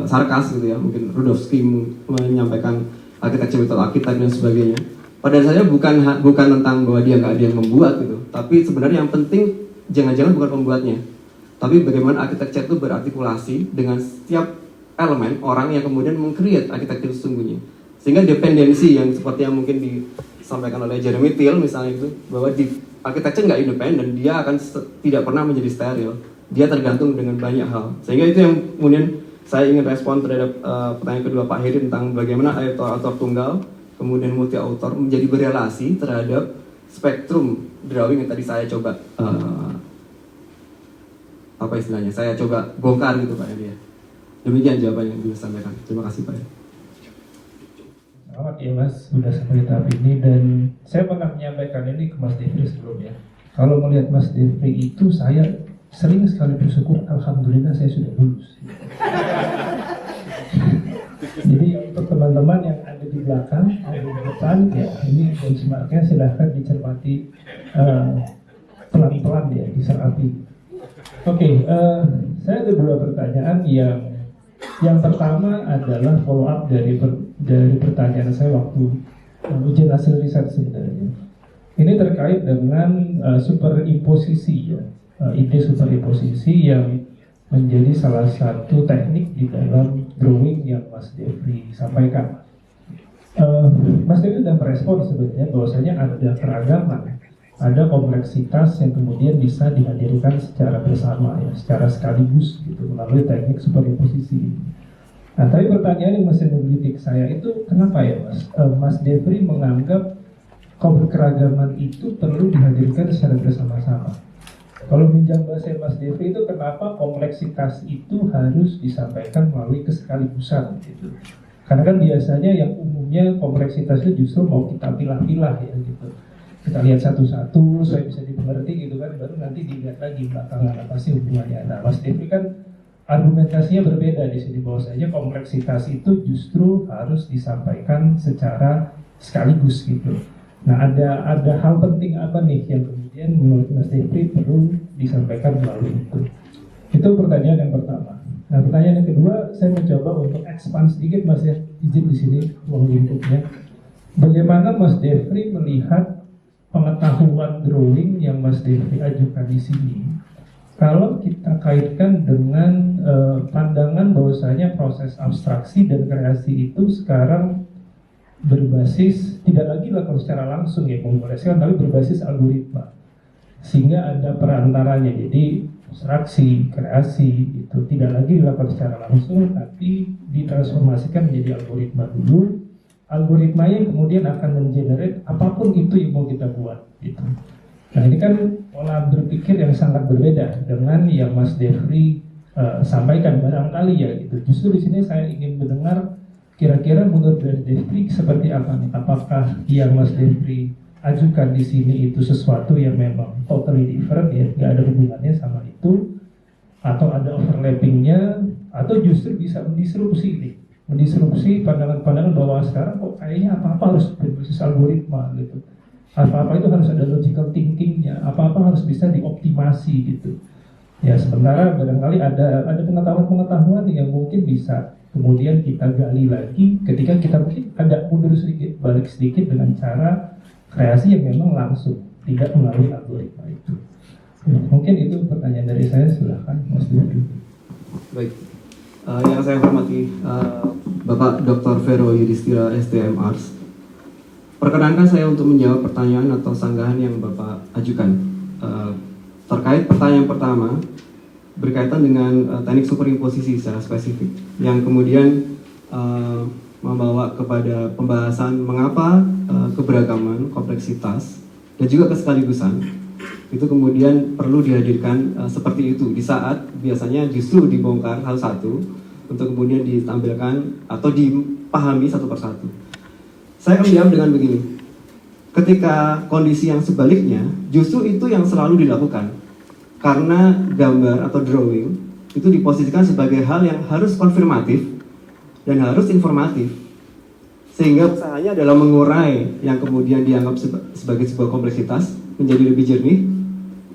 sarkas gitu ya, mungkin Rudolfsky menyampaikan architecture without architect dan sebagainya. Pada dasarnya bukan tentang bahwa dia nggak ada yang membuat gitu, tapi sebenarnya yang penting jangan-jangan bukan pembuatnya, tapi bagaimana architecture itu berartikulasi dengan setiap elemen orang yang kemudian meng-create architecture sesungguhnya. Sehingga dependensi yang seperti yang mungkin disampaikan oleh Jeremy Till misalnya itu, bahwa di architecture nggak independen, dia akan tidak pernah menjadi steril, dia tergantung dengan banyak hal. Sehingga itu yang kemudian saya ingin respon terhadap pertanyaan kedua Pak Heri tentang bagaimana author tunggal kemudian multi author menjadi berelasi terhadap spektrum drawing yang tadi saya coba apa istilahnya, saya coba bongkar gitu Pak Heri. Demikian jawaban yang bisa sampaikan. Terima kasih Pak Heri. Selamat ya Mas, sudah sampai tahap ini, dan saya pernah menyampaikan ini ke Mas Devri sebelumnya. Kalau melihat Mas Devri itu, saya sering sekali bersyukur, alhamdulillah saya sudah lulus. Jadi untuk teman-teman yang ada di belakang, ada di depan, ya ini benchmarknya silahkan dicermati pelan-pelan ya, diserapi. Oke, saya ada 2 pertanyaan. Yang pertama adalah follow up dari pertanyaan saya waktu ujian hasil riset sebenarnya. Ini terkait dengan superimposisi ya, ide superimposisi yang menjadi salah satu teknik di dalam drawing yang Mas Devri sampaikan. Mas Devri sudah merespon sebenarnya bahwasanya ada keragaman ada kompleksitas yang kemudian bisa dihadirkan secara bersama ya, secara sekaligus gitu melalui teknik superimposisi. Nah, tapi pertanyaan yang masih menggelitik saya itu kenapa ya Mas Devri menganggap keberagaman itu perlu dihadirkan secara bersama-sama? Kalau pinjam bahasa Mas Devri itu kenapa kompleksitas itu harus disampaikan melalui kesekaligusan gitu? Karena kan biasanya yang umumnya kompleksitas itu justru mau kita pilah-pilah ya gitu. Kita lihat satu-satu, supaya bisa dimengerti gitu kan, baru nanti dilihat lagi belakangan apa sih hubungannya. Nah, Mas Devri kan argumentasinya berbeda di sini, bahwasanya kompleksitas itu justru harus disampaikan secara sekaligus gitu. Nah, ada hal penting apa nih yang kemudian menurut Mas Devri perlu disampaikan melalui itu? Itu pertanyaan yang pertama. Nah, pertanyaan yang kedua, saya mencoba untuk expand sedikit Mas ya, izin di sini ruang lingkupnya. Bagaimana Mas Devri melihat pengetahuan drawing yang Mas Devri ajukan di sini? Kalau kita kaitkan dengan pandangan bahwasanya proses abstraksi dan kreasi itu sekarang berbasis tidak lagi dilakukan secara langsung ya pengkoreksian, tapi berbasis algoritma, sehingga ada perantaranya. Jadi abstraksi, kreasi itu tidak lagi dilakukan secara langsung, tapi ditransformasikan menjadi algoritma dulu. Algoritma yang kemudian akan mengenerate apapun itu yang mau kita buat gitu. Nah, ini kan pola berpikir yang sangat berbeda dengan yang Mas Devri sampaikan barangkali ya gitu. Justru di sini saya ingin mendengar kira-kira menurut Mas Devri seperti apa nih? Apakah yang Mas Devri ajukan di sini itu sesuatu yang memang totally different ya, nggak ada hubungannya sama itu, atau ada overlappingnya, atau justru bisa mendisrupsi pandangan-pandangan bahwa sekarang kok kayaknya apa-apa harus berbasis algoritma gitu, apa-apa itu harus ada logical thinkingnya, apa-apa harus bisa dioptimasi gitu. Ya, sementara barangkali ada pengetahuan-pengetahuan yang mungkin bisa kemudian kita gali lagi ketika kita mungkin ada mundur sedikit, balik sedikit dengan cara kreasi yang memang langsung, tidak melalui algoritma itu. Mungkin itu pertanyaan dari saya, silahkan Mas Devri. Baik, yang saya hormati Bapak Dr. Vero Yudhistira STM Ars. Perkenankan saya untuk menjawab pertanyaan atau sanggahan yang Bapak ajukan. Terkait pertanyaan pertama, berkaitan dengan teknik superimposisi secara spesifik, yang kemudian membawa kepada pembahasan mengapa keberagaman, kompleksitas, dan juga kesekaligusan itu kemudian perlu dihadirkan seperti itu di saat biasanya justru dibongkar satu-satu untuk kemudian ditampilkan atau dipahami satu persatu. Saya akan menjawab dengan begini. Ketika kondisi yang sebaliknya, justru itu yang selalu dilakukan. Karena gambar atau drawing itu diposisikan sebagai hal yang harus konfirmatif dan harus informatif. Sehingga usahanya adalah mengurai yang kemudian dianggap sebagai sebuah kompleksitas menjadi lebih jernih.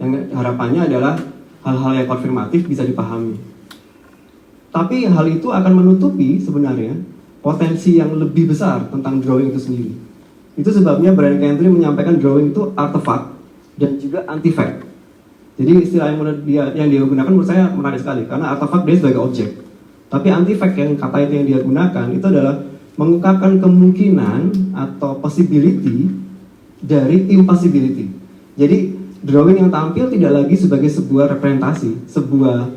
Yang harapannya adalah hal-hal yang konfirmatif bisa dipahami. Tapi hal itu akan menutupi sebenarnya potensi yang lebih besar tentang drawing itu sendiri. Itu sebabnya Brian Kendry menyampaikan drawing itu artefak dan juga antifact. Jadi istilah yang dia gunakan menurut saya menarik sekali, karena artefak dia sebagai objek. Tapi antifact yang kata itu yang dia gunakan itu adalah mengungkapkan kemungkinan atau possibility dari impossibility. Jadi drawing yang tampil tidak lagi sebagai sebuah representasi, sebuah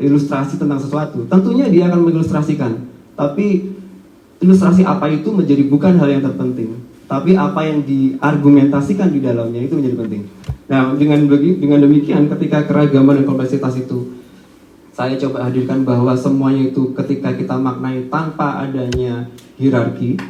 ilustrasi tentang sesuatu. Tentunya dia akan mengilustrasikan, tapi ilustrasi apa itu menjadi bukan hal yang terpenting, tapi apa yang diargumentasikan di dalamnya itu menjadi penting. Nah, dengan demikian, ketika keragaman dan kompleksitas itu saya coba hadirkan bahwa semuanya itu ketika kita maknai tanpa adanya hierarki,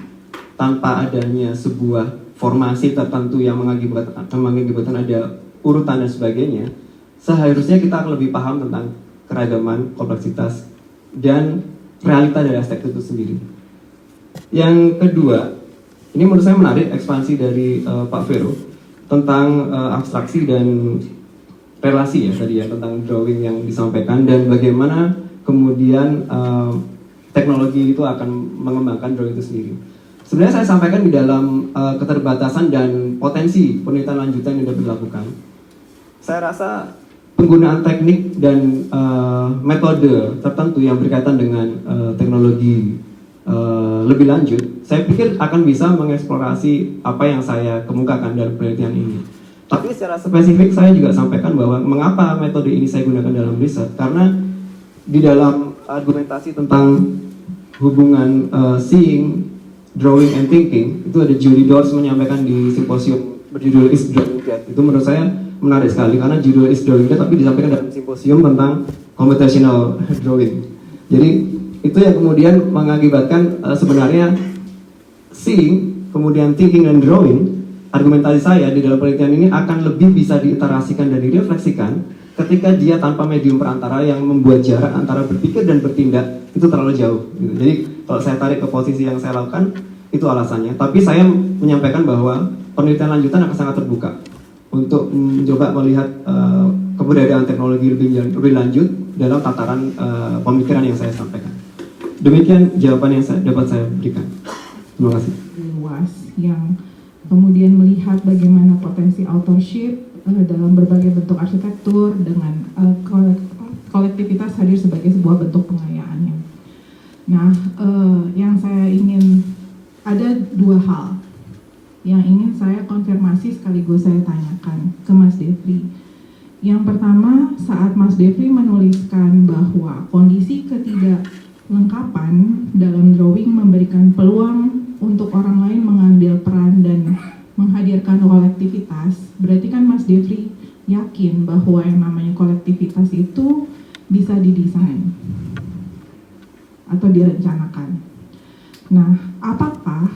tanpa adanya sebuah formasi tertentu yang mengakibatkan ada urutan dan sebagainya, seharusnya kita akan lebih paham tentang keragaman, kompleksitas, dan realita dari aspek itu sendiri. Yang kedua, ini menurut saya menarik ekspansi dari Pak Vero tentang abstraksi dan relasi ya tadi ya, tentang drawing yang disampaikan dan bagaimana kemudian teknologi itu akan mengembangkan drawing itu sendiri. Sebenarnya saya sampaikan di dalam keterbatasan dan potensi penelitian lanjutan yang dapat dilakukan. Saya rasa penggunaan teknik dan metode tertentu yang berkaitan dengan teknologi lebih lanjut, saya pikir akan bisa mengeksplorasi apa yang saya kemukakan dalam penelitian ini. Tapi secara spesifik saya juga sampaikan bahwa mengapa metode ini saya gunakan dalam riset, karena di dalam argumentasi tentang hubungan seeing, drawing, and thinking, itu ada Julie Dors menyampaikan di simposium berjudul Is Drawing Dead. Itu menurut saya menarik sekali karena judul Is Drawing Dead tapi disampaikan dalam simposium tentang computational drawing. Jadi itu yang kemudian mengakibatkan sebenarnya seeing, kemudian thinking dan drawing, argumentasi saya di dalam penelitian ini akan lebih bisa diiterasikan dan direfleksikan ketika dia tanpa medium perantara yang membuat jarak antara berpikir dan bertindak itu terlalu jauh. Jadi kalau saya tarik ke posisi yang saya lakukan, itu alasannya. Tapi saya menyampaikan bahwa penelitian lanjutan akan sangat terbuka untuk mencoba melihat keberadaan teknologi lebih lanjut dalam tataran pemikiran yang saya sampaikan. Demikian jawaban yang dapat saya berikan. Terima kasih. Luas yang kemudian melihat bagaimana potensi authorship dalam berbagai bentuk arsitektur dengan kolektivitas hadir sebagai sebuah bentuk pengayaannya. Nah, yang saya ingin, ada dua hal yang ingin saya konfirmasi sekaligus saya tanyakan ke Mas Devri. Yang pertama, saat Mas Devri menuliskan bahwa kondisi ketidaklengkapan dalam drawing memberikan peluang untuk orang lain mengambil peran dan menghadirkan kolektivitas, berarti kan Mas Devri yakin bahwa yang namanya kolektivitas itu bisa didesain atau direncanakan. Nah, apakah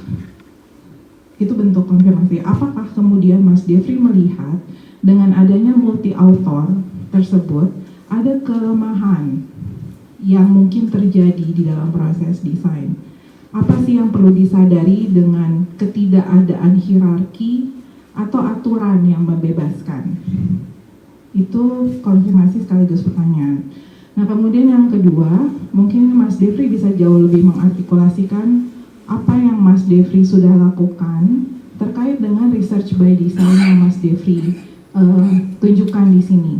itu bentuk konfirmasi? Apakah kemudian Mas Devri melihat dengan adanya multi author tersebut ada kelemahan yang mungkin terjadi di dalam proses desain? Apa sih yang perlu disadari dengan ketidakadaan hierarki atau aturan yang membebaskan? Itu konfirmasi sekaligus pertanyaan. Nah, kemudian yang kedua, mungkin Mas Devri bisa jauh lebih mengartikulasikan apa yang Mas Devri sudah lakukan terkait dengan research by design yang Mas Devri tunjukkan di sini.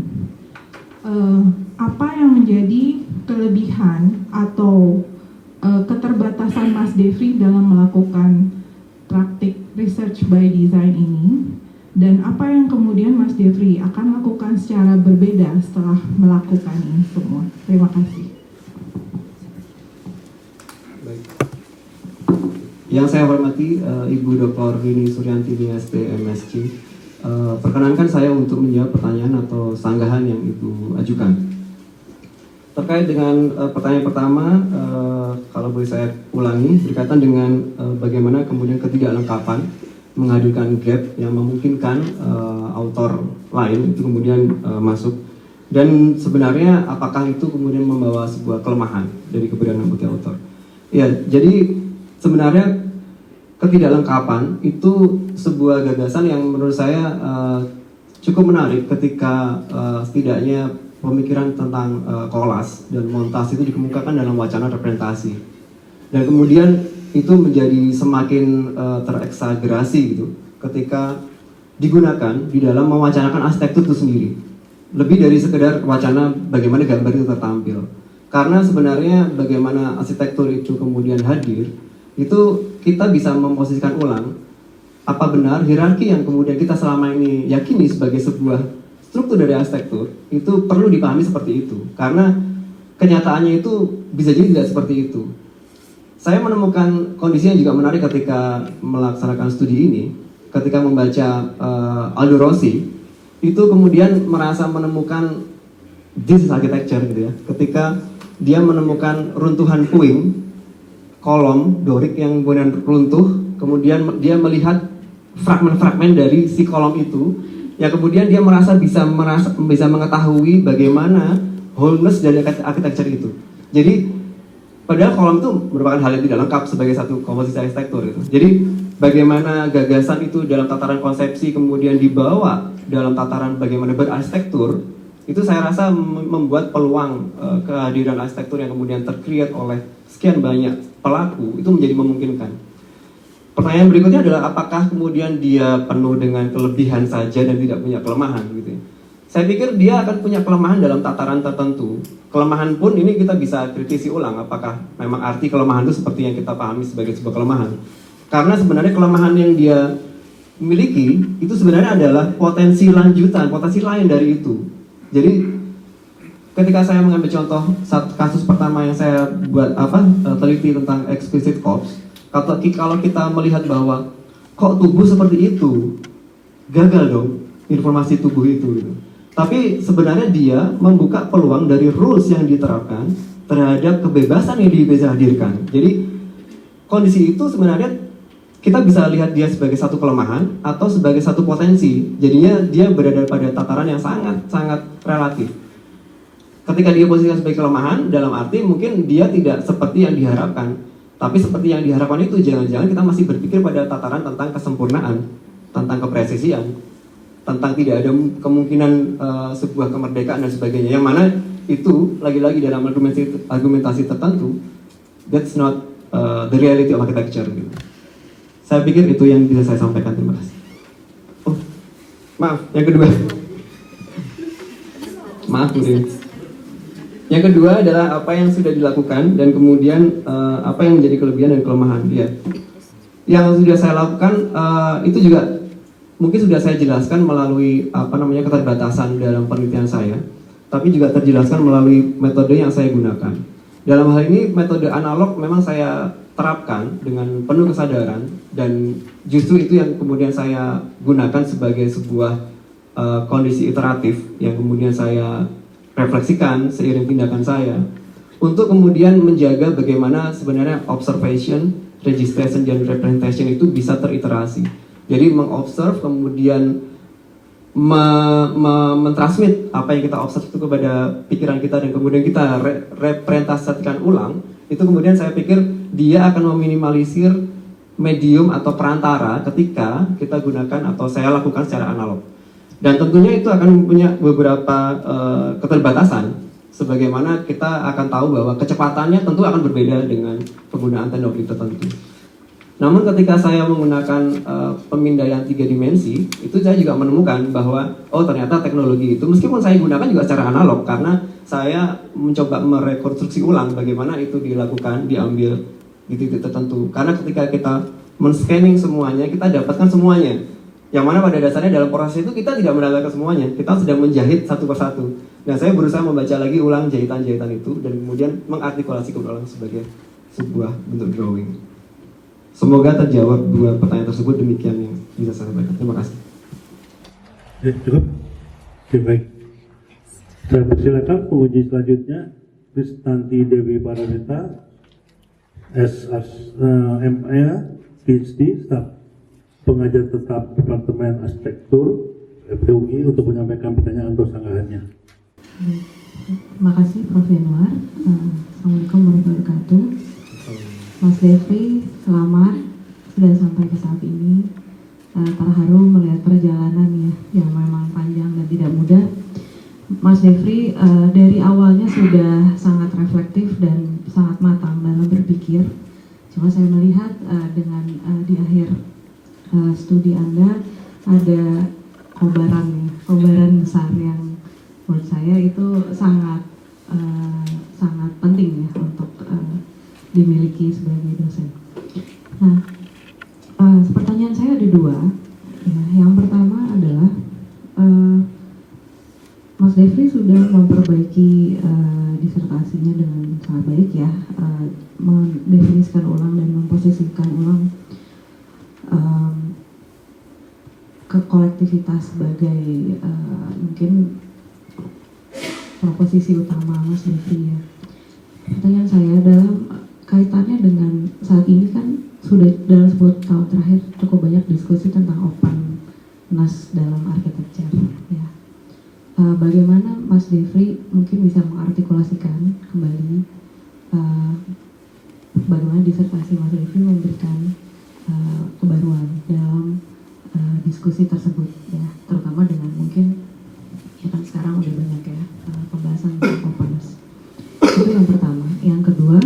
Apa yang menjadi kelebihan atau keterbatasan Mas Devri dalam melakukan praktik research by design ini, dan apa yang kemudian Mas Devri akan lakukan secara berbeda setelah melakukan ini semua. Terima kasih. Baik. Yang saya hormati Ibu Dr. Rini Suryanti MSc. Perkenankan saya untuk menjawab pertanyaan atau sanggahan yang Ibu ajukan. Terkait dengan pertanyaan pertama, kalau boleh saya ulangi, berkaitan dengan bagaimana kemudian ketidaklengkapan menghadirkan gap yang memungkinkan autor lain itu kemudian masuk, dan sebenarnya apakah itu kemudian membawa sebuah kelemahan dari keberadaan multi author? Ya, jadi sebenarnya ketidaklengkapan itu sebuah gagasan yang menurut saya cukup menarik ketika setidaknya pemikiran tentang kolas dan montas itu dikemukakan dalam wacana representasi, dan kemudian itu menjadi semakin tereksagerasi gitu ketika digunakan di dalam mewacanakan arsitektur itu sendiri, lebih dari sekedar wacana bagaimana gambar itu tertampil. Karena sebenarnya bagaimana arsitektur itu kemudian hadir, itu kita bisa memposisikan ulang apa benar hierarki yang kemudian kita selama ini yakini sebagai sebuah struktur dari arsitektur itu perlu dipahami seperti itu, karena kenyataannya itu bisa jadi tidak seperti itu. Saya menemukan kondisi yang juga menarik ketika melaksanakan studi ini, ketika membaca Aldo Rossi, itu kemudian merasa menemukan this is architecture gitu ya, ketika dia menemukan runtuhan puing, kolom Doric yang kemudian runtuh, kemudian dia melihat fragmen-fragmen dari si kolom itu, ya kemudian dia merasa bisa mengetahui bagaimana wholeness dari arsitektur itu. Jadi padahal kolom itu merupakan hal yang tidak lengkap sebagai satu komposisi arsitektur itu. Jadi bagaimana gagasan itu dalam tataran konsepsi kemudian dibawa dalam tataran bagaimana berarsitektur, itu saya rasa membuat peluang kehadiran arsitektur yang kemudian tercreate oleh sekian banyak pelaku itu menjadi memungkinkan. Pertanyaan berikutnya adalah apakah kemudian dia penuh dengan kelebihan saja dan tidak punya kelemahan gitu ya. Saya pikir dia akan punya kelemahan dalam tataran tertentu. Kelemahan pun ini kita bisa kritisi ulang apakah memang arti kelemahan itu seperti yang kita pahami sebagai sebuah kelemahan. Karena sebenarnya kelemahan yang dia miliki itu sebenarnya adalah potensi lanjutan, potensi lain dari itu. Jadi ketika saya mengambil contoh kasus pertama yang saya buat teliti tentang explicit corpse, kalau kita melihat bahwa kok tubuh seperti itu, gagal dong informasi tubuh itu gitu. Tapi sebenarnya dia membuka peluang dari rules yang diterapkan terhadap kebebasan yang bisa hadirkan. Jadi kondisi itu sebenarnya kita bisa lihat dia sebagai satu kelemahan atau sebagai satu potensi. Jadinya dia berada pada tataran yang sangat relatif. Ketika dia posisikan sebagai kelemahan, dalam arti mungkin dia tidak seperti yang diharapkan. Tapi seperti yang diharapkan itu, jangan-jangan kita masih berpikir pada tataran tentang kesempurnaan, tentang kepresisian, tentang tidak ada kemungkinan sebuah kemerdekaan dan sebagainya. Yang mana itu, lagi-lagi dalam argumentasi tertentu, that's not the reality of architecture gitu. Saya pikir itu yang bisa saya sampaikan. Terima kasih. Oh, maaf, yang kedua. Maaf, Budi. Yang kedua adalah apa yang sudah dilakukan dan kemudian apa yang menjadi kelebihan dan kelemahan. Ya. Yang sudah saya lakukan itu juga mungkin sudah saya jelaskan melalui keterbatasan dalam penelitian saya, tapi juga terjelaskan melalui metode yang saya gunakan. Dalam hal ini metode analog memang saya terapkan dengan penuh kesadaran dan justru itu yang kemudian saya gunakan sebagai sebuah kondisi iteratif yang kemudian saya refleksikan seiring tindakan saya untuk kemudian menjaga bagaimana sebenarnya observation, registration, dan representation itu bisa teriterasi. Jadi mengobserve kemudian mentransmit apa yang kita observe itu kepada pikiran kita dan kemudian kita representasikan ulang. Itu kemudian saya pikir dia akan meminimalisir medium atau perantara ketika kita gunakan atau saya lakukan secara analog. Dan tentunya itu akan punya beberapa keterbatasan, sebagaimana kita akan tahu bahwa kecepatannya tentu akan berbeda dengan penggunaan teknologi tertentu. Namun ketika saya menggunakan pemindaian 3 dimensi, itu saya juga menemukan bahwa ternyata teknologi itu meskipun saya gunakan juga secara analog karena saya mencoba merekonstruksi ulang bagaimana itu dilakukan, diambil di titik tertentu. Karena ketika kita men-scanning semuanya, kita dapatkan semuanya. Yang mana pada dasarnya dalam proses itu kita tidak mendapatkan semuanya, kita sedang menjahit satu persatu. Dan saya berusaha membaca lagi ulang jahitan-jahitan itu dan kemudian mengartikulasikan ulang sebagai sebuah bentuk drawing. Semoga terjawab 2 pertanyaan tersebut, demikian yang bisa saya sampaikan. Terima kasih. Cukup? Oke, baik. Saya persilakan penguji selanjutnya, Kristanti Dewi Paramita, SME, PhD, staf pengajar tetap Departemen Arsitektur FTUI untuk menyampaikan pertanyaan atau sanggahannya. Terima kasih Prof. Yanuar. Assalamualaikum warahmatullahi wabarakatuh. Mas Devri, selamat sudah sampai ke saat ini. Terharu melihat perjalanannya yang memang panjang dan tidak mudah. Mas Devri dari awalnya sudah sangat reflektif dan sangat matang dalam berpikir. Cuma saya melihat dengan di akhir studi Anda ada kobaran besar yang menurut saya itu sangat penting ya untuk dimiliki sebagai dosen. Nah, pertanyaan saya ada 2. Ya, yang pertama adalah Mas Devri sudah memperbaiki disertasinya dengan sangat baik ya, mendefinisikan ulang dan memposisikan ulang ke kolektivitas sebagai mungkin proposisi utama Mas Devri ya. Pertanyaan saya dalam kaitannya dengan saat ini kan sudah dalam 10 tahun terakhir cukup banyak diskusi tentang openness dalam arsitektur ya. Bagaimana Mas Devri mungkin bisa mengartikulasikan kembali bagaimana disertasi Mas Devri memberikan kebaruan dalam diskusi tersebut ya, terutama dengan mungkin ya kan sekarang udah banyak ya pembahasan tentang openness. Itu yang pertama. Yang kedua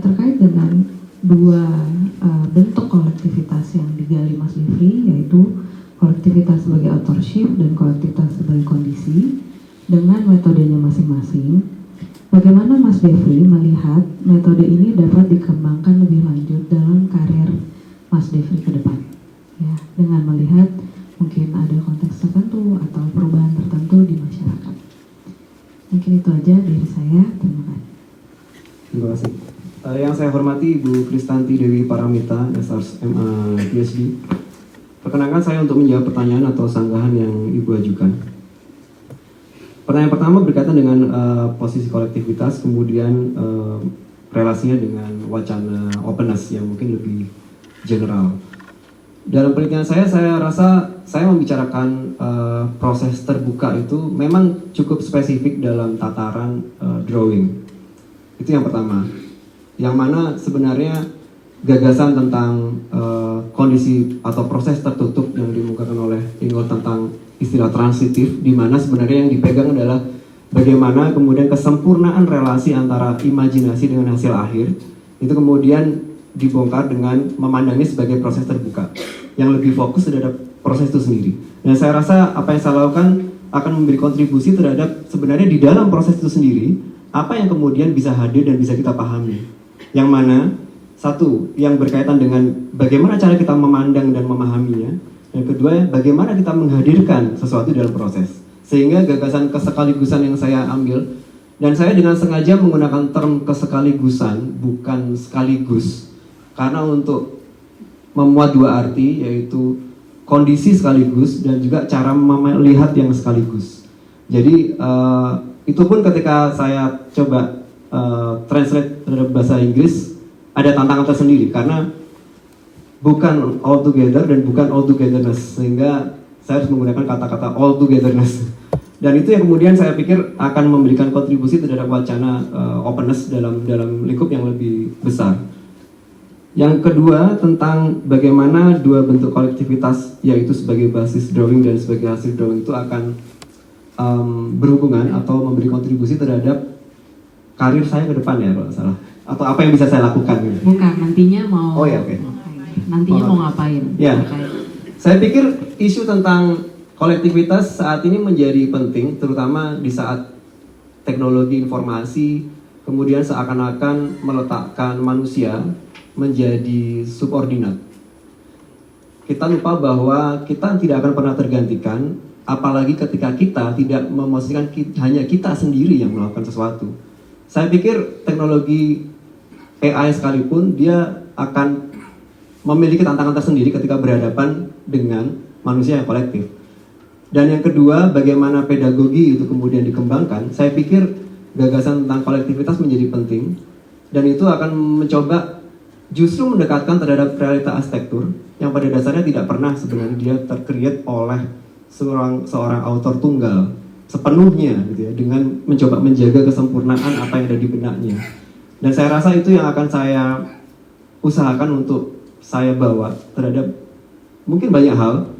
terkait dengan 2 bentuk kolektivitas yang digali Mas Devri, yaitu kolektivitas sebagai authorship dan kolektivitas sebagai kondisi dengan metodenya masing-masing. Bagaimana Mas Devri melihat metode ini dapat dikembangkan lebih lanjut dalam karir Mas Devri ke depan? Ya, dengan melihat mungkin ada konteks tertentu atau perubahan tertentu di masyarakat. Mungkin itu aja dari saya. Terima kasih. Terima kasih. Yang saya hormati Ibu Kristanti Dewi Paramita, SARS MA PhD. Perkenankan saya untuk menjawab pertanyaan atau sanggahan yang Ibu ajukan. Pertanyaan pertama berkaitan dengan posisi kolektivitas, kemudian relasinya dengan wacana openness yang mungkin lebih general. Dalam penelitian saya rasa saya membicarakan proses terbuka itu memang cukup spesifik dalam tataran drawing. Itu yang pertama. Yang mana sebenarnya gagasan tentang kondisi atau proses tertutup yang dimukakan oleh Ingold tentang istilah transitif, di mana sebenarnya yang dipegang adalah bagaimana kemudian kesempurnaan relasi antara imajinasi dengan hasil akhir itu kemudian dibongkar dengan memandangnya sebagai proses terbuka yang lebih fokus terhadap proses itu sendiri. Dan saya rasa apa yang saya lakukan akan memberi kontribusi terhadap sebenarnya di dalam proses itu sendiri apa yang kemudian bisa hadir dan bisa kita pahami. Yang mana satu yang berkaitan dengan bagaimana cara kita memandang dan memahaminya, dan kedua bagaimana kita menghadirkan sesuatu dalam proses. Sehingga gagasan kesekaligusan yang saya ambil, dan saya dengan sengaja menggunakan term kesekaligusan bukan sekaligus, karena untuk memuat dua arti, yaitu kondisi sekaligus dan juga cara melihat yang sekaligus. Jadi itu pun ketika saya coba translate terhadap bahasa Inggris ada tantangan tersendiri karena bukan all together dan bukan all togetherness, sehingga saya harus menggunakan kata-kata all togetherness. Dan itu yang kemudian saya pikir akan memberikan kontribusi terhadap wacana openness dalam lingkup yang lebih besar. Yang kedua tentang bagaimana dua bentuk kolektivitas, yaitu sebagai basis drawing dan sebagai hasil drawing itu akan berhubungan atau memberi kontribusi terhadap karir saya ke depan ya kalau nggak salah, atau apa yang bisa saya lakukan gitu. Bukan, nantinya mau. Oh ya, oke. Nantinya mau ngapain? Ya, saya pikir isu tentang kolektivitas saat ini menjadi penting, terutama di saat teknologi informasi kemudian seakan-akan meletakkan manusia menjadi subordinat. Kita lupa bahwa kita tidak akan pernah tergantikan, apalagi ketika kita tidak memosisikan hanya kita sendiri yang melakukan sesuatu. Saya pikir teknologi AI sekalipun dia akan memiliki tantangan tersendiri ketika berhadapan dengan manusia yang kolektif. Dan yang kedua, bagaimana pedagogi itu kemudian dikembangkan. Saya pikir gagasan tentang kolektivitas menjadi penting, dan itu akan mencoba justru mendekatkan terhadap realita arsitektur yang pada dasarnya tidak pernah sebenarnya dia tercreate oleh seorang autor tunggal sepenuhnya gitu ya, dengan mencoba menjaga kesempurnaan apa yang ada di benaknya. Dan saya rasa itu yang akan saya usahakan untuk saya bawa terhadap mungkin banyak hal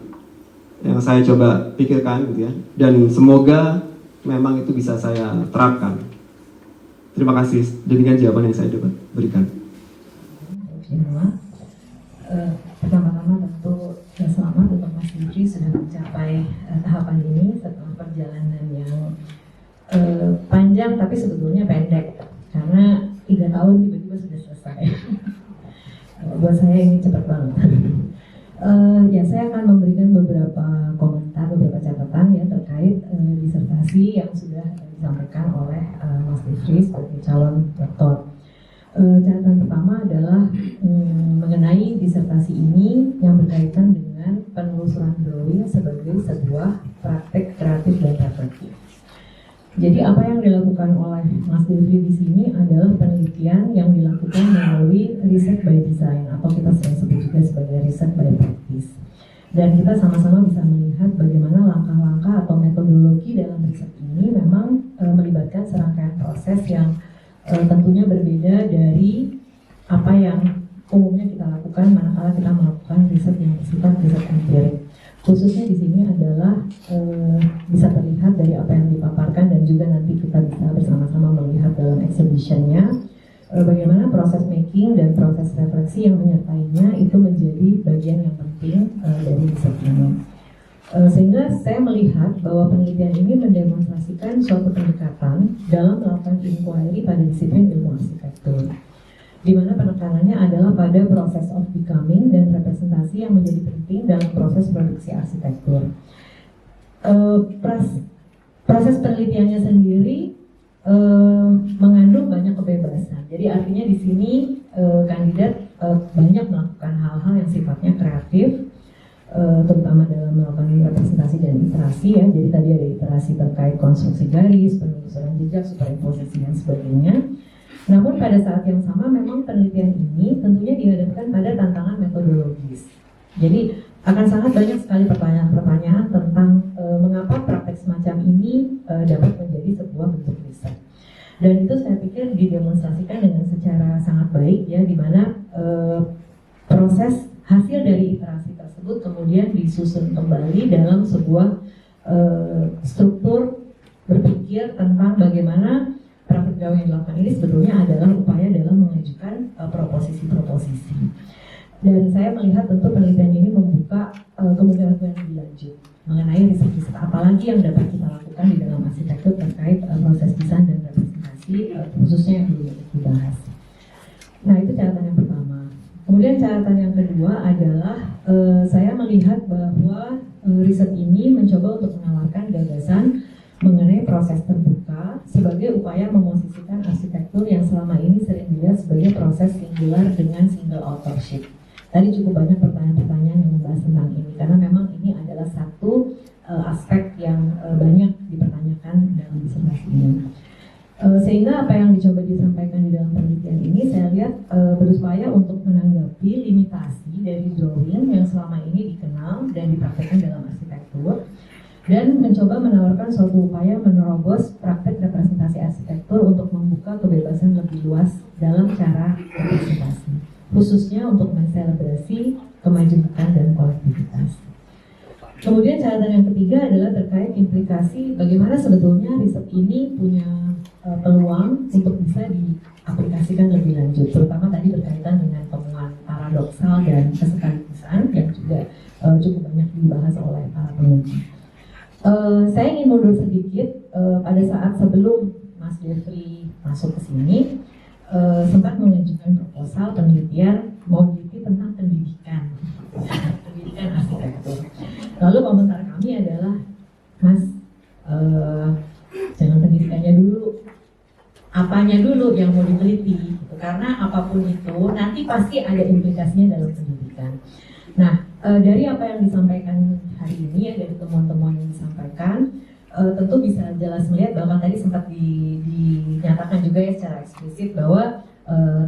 yang saya coba pikirkan gitu ya, dan semoga memang itu bisa saya terapkan. Terima kasih, demikian jawaban yang saya dapat berikan. Pertama-tama tentu selamat untuk Mas Diki sudah mencapai tahapan ini setelah perjalanan yang panjang tapi sebetulnya pendek, karena 3 tahun tiba-tiba sudah selesai. Buat saya ini cepat banget. Ya, saya akan memberikan beberapa komentar, beberapa catatan ya terkait disertasi yang sudah disampaikan oleh Mas Diki sebagai calon doktor. Catatan pertama adalah mengenai disertasi ini yang berkaitan dengan penelusuran drawing sebagai sebuah praktek kreatif dan reflektif. Jadi apa yang dilakukan oleh Mas Devri di sini adalah penelitian yang dilakukan melalui riset by design atau kita sering sebut juga sebagai riset by practice. Dan kita sama-sama bisa melihat bagaimana langkah-langkah atau metodologi dalam riset ini memang melibatkan serangkaian proses yang tentunya berbeda dari apa yang umumnya kita lakukan manakala kita melakukan riset yang bersifat riset empirik. Khususnya di sini adalah bisa terlihat dari apa yang dipaparkan dan juga nanti kita bisa bersama-sama melihat dalam exhibitionnya bagaimana proses making dan proses refleksi yang menyertainya itu menjadi bagian yang penting dari riset ini. Sehingga saya melihat bahwa penelitian ini mendemonstrasikan suatu pendekatan dalam melakukan inquiry pada disiplin ilmu arsitektur. di mana penekanannya adalah pada proses of becoming dan representasi yang menjadi penting dalam proses produksi arsitektur. Proses penelitiannya sendiri mengandung banyak kebebasan. Jadi artinya di sini kandidat banyak melakukan hal-hal yang sifatnya kreatif, terutama dalam melakukan representasi dan iterasi ya. Jadi tadi ada iterasi terkait konstruksi garis, penelusuran jejak, superimposisi dan sebagainya. Namun pada saat yang sama memang penelitian ini tentunya dihadapkan pada tantangan metodologis. Jadi akan sangat banyak sekali pertanyaan-pertanyaan tentang mengapa praktek semacam ini dapat menjadi sebuah bentuk riset. Dan itu saya pikir didemonstrasikan dengan secara sangat baik ya, di mana proses hasil dari iterasi tersebut kemudian disusun kembali dalam sebuah struktur berpikir tentang bagaimana praktik drawing yang dilakukan ini sebetulnya adalah upaya dalam mengajukan proposisi-proposisi. Dan saya melihat tentu penelitian ini membuka kemungkinan yang lebih lanjut mengenai riset-riset apalagi yang dapat kita lakukan di dalam arsitektur terkait proses desain dan representasi khususnya yang belum dibahas. Nah itu catatan yang pertama. Kemudian catatan yang kedua adalah saya melihat bahwa riset ini mencoba untuk menawarkan gagasan mengenai proses terbuka sebagai upaya memosisikan arsitektur yang selama ini sering dilihat sebagai proses singular dengan single authorship. Tadi cukup banyak pertanyaan-pertanyaan yang membahas tentang ini karena memang ini adalah satu aspek yang banyak dipertanyakan dalam disertasi ini. Sehingga apa yang dicoba disampaikan di dalam penelitian ini saya lihat berupaya untuk menanggapi limitasi dari drawing yang selama ini dikenal dan dipraktekkan dalam arsitektur, dan mencoba menawarkan suatu upaya menerobos praktek representasi arsitektur untuk membuka kebebasan lebih luas dalam cara representasi, khususnya untuk menselebrasi kemajemukan dan kolektivitas. Kemudian catatan yang ketiga adalah terkait implikasi bagaimana sebetulnya riset ini punya peluang untuk bisa diaplikasikan lebih lanjut, terutama tadi berkaitan dengan temuan paradoksal dan kesekaligusan yang juga cukup banyak dibahas oleh para penguji. Saya ingin mundur sedikit pada saat sebelum Mas Jeffrey masuk ke sini sempat mengajukan proposal penelitian mau meneliti tentang pendidikan arsitektur. Lalu komentar kami adalah, Mas jangan pendidikannya dulu, apanya dulu yang mau diteliti, gitu. Karena apapun itu nanti pasti ada implikasinya dalam pendidikan. Nah, dari apa yang disampaikan hari ini ya, dari temuan-temuan yang disampaikan, tentu bisa jelas melihat bahwa tadi sempat dinyatakan juga ya secara eksplisit bahwa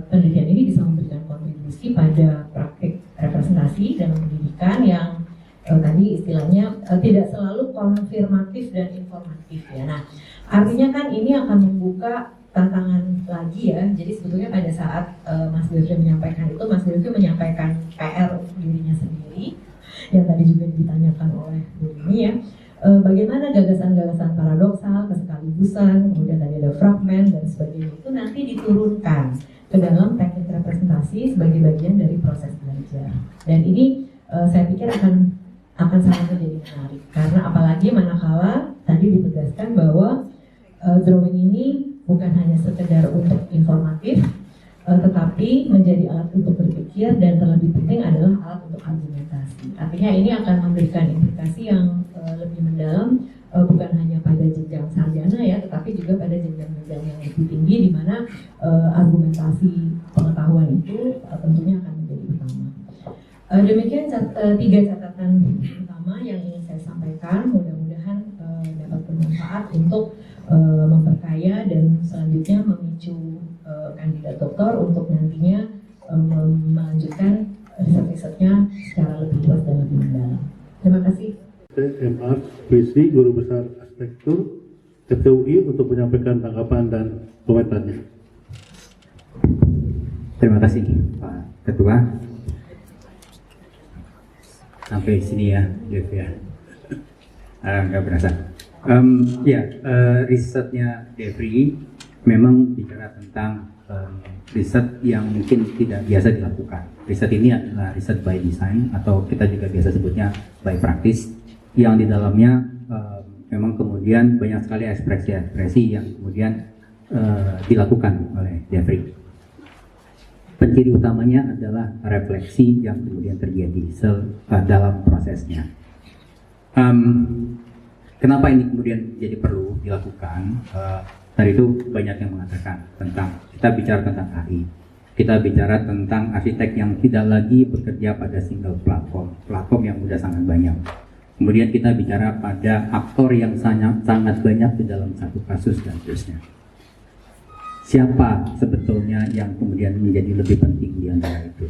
penelitian ini bisa memberikan kontribusi pada praktik representasi dalam pendidikan yang tadi istilahnya tidak selalu konfirmatif dan informatif ya. Nah, artinya kan ini akan membuka tantangan lagi ya. Jadi sebetulnya pada saat Mas Jeffrey menyampaikan itu, Mas Jeffrey menyampaikan PR untuk dirinya sendiri yang tadi juga ditanyakan oleh Bu Rini ya. Bagaimana gagasan-gagasan paradoksal, kesekaligusan, kemudian tadi ada fragmen dan sebagainya itu nanti diturunkan ke dalam teknik representasi sebagai bagian dari proses belajar. Dan ini saya pikir akan sangat menjadi menarik karena apalagi manakala tadi ditegaskan bahwa drawing ini bukan hanya sekedar untuk informatif, tetapi menjadi alat untuk berpikir dan terlebih penting adalah alat untuk argumentasi. Artinya ini akan memberikan implikasi yang lebih mendalam, bukan hanya pada jenjang sarjana ya, tetapi juga pada jenjang-jenjang yang lebih tinggi di mana argumentasi pengetahuan itu tentunya akan menjadi utama. Demikian 3 catatan utama yang ingin saya sampaikan. Mudah-mudahan dapat bermanfaat untuk memperkaya dan selanjutnya memicu kandidat doktor untuk nantinya melanjutkan riset-risetnya secara lebih luas dan lebih mendalam. Terima kasih. MR Wisri, Guru Besar Arsitektur FTUI untuk menyampaikan tanggapan dan komentarnya. Terima kasih Pak Ketua. Sampai sini ya, Jeff ya. Nggak berasa. Risetnya Jeffrey memang bicara tentang riset yang mungkin tidak biasa dilakukan. Riset ini adalah riset by design atau kita juga biasa sebutnya by practice, yang di dalamnya memang kemudian banyak sekali ekspresi-ekspresi yang kemudian dilakukan oleh Jeffrey. penciri utamanya adalah refleksi yang kemudian terjadi dalam prosesnya. Kenapa ini kemudian jadi perlu dilakukan? Tadi itu banyak yang mengatakan tentang, kita bicara tentang AI, kita bicara tentang arsitek yang tidak lagi bekerja pada single platform yang sudah sangat banyak. Kemudian kita bicara pada aktor yang sangat banyak di dalam satu kasus dan seterusnya. Siapa sebetulnya yang kemudian menjadi lebih penting di antara itu?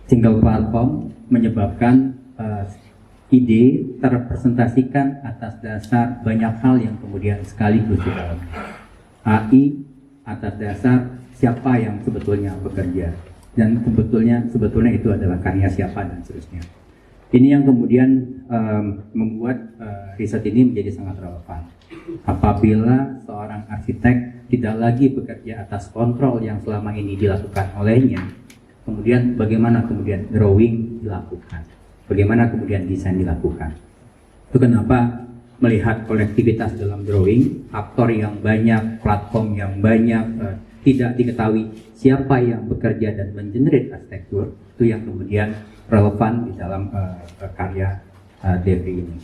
Single platform menyebabkan ide terrepresentasikan atas dasar banyak hal yang kemudian sekaligus di dalamnya. AI atas dasar siapa yang sebetulnya bekerja, dan sebetulnya itu adalah karya siapa dan seterusnya. Ini yang kemudian membuat riset ini menjadi sangat relevan. Apabila seorang arsitek tidak lagi bekerja atas kontrol yang selama ini dilakukan olehnya, kemudian bagaimana kemudian drawing dilakukan, bagaimana kemudian desain dilakukan. Itu kenapa melihat kolektivitas dalam drawing, aktor yang banyak, platform yang banyak, tidak diketahui siapa yang bekerja dan mengenerate arsitektur, itu yang kemudian relevan di dalam karya Devry ini.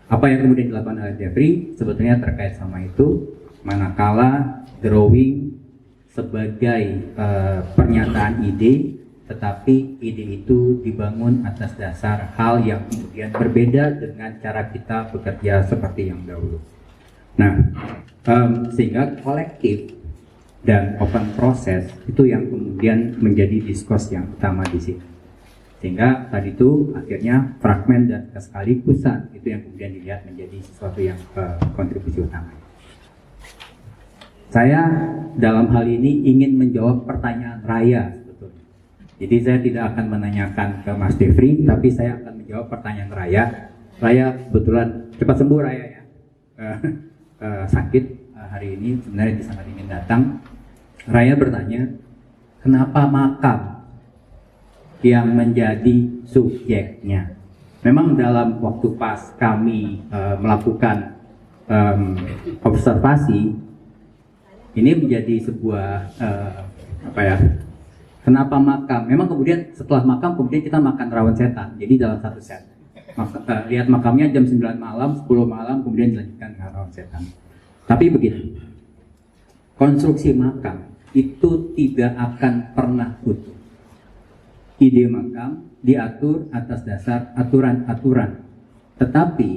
Apa yang kemudian dilakukan oleh Devry sebetulnya terkait sama itu, manakala drawing sebagai pernyataan ide, tetapi ide itu dibangun atas dasar hal yang kemudian berbeda dengan cara kita bekerja seperti yang dahulu. Nah, sehingga kolektif dan open process itu yang kemudian menjadi diskurs yang utama di sini. Sehingga tadi itu akhirnya fragmen dan kesekaligusan itu yang kemudian dilihat menjadi sesuatu yang kontribusi utama. Saya dalam hal ini ingin menjawab pertanyaan Raya. Jadi saya tidak akan menanyakan ke Mas Devry, tapi saya akan menjawab pertanyaan Raya. Raya kebetulan cepat sembuh Raya ya. Sakit hari ini, sebenarnya sangat ingin datang. Raya bertanya, kenapa makam yang menjadi subjeknya? Memang dalam waktu pas kami melakukan observasi, ini menjadi sebuah kenapa makam? Memang kemudian setelah makam kemudian kita makan rawon setan. Jadi dalam satu set. Lihat makamnya jam 9 malam, 10 malam kemudian dilanjutkan dengan rawon setan. Tapi begini. Konstruksi makam itu tidak akan pernah utuh. Ide makam diatur atas dasar aturan-aturan. Tetapi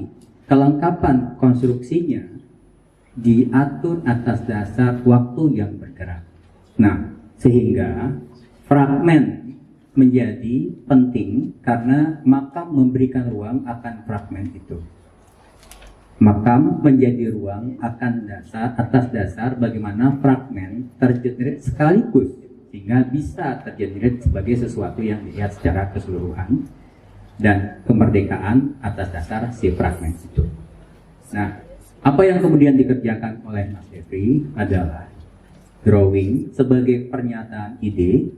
kelengkapan konstruksinya diatur atas dasar waktu yang bergerak. Nah, sehingga fragmen menjadi penting karena makam memberikan ruang akan fragmen itu. Makam menjadi ruang atas dasar bagaimana fragmen tergenerate sekaligus sehingga bisa tergenerate sebagai sesuatu yang dilihat secara keseluruhan dan kemerdekaan atas dasar si fragmen itu. Nah, apa yang kemudian dikerjakan oleh Mas Devry adalah drawing sebagai pernyataan ide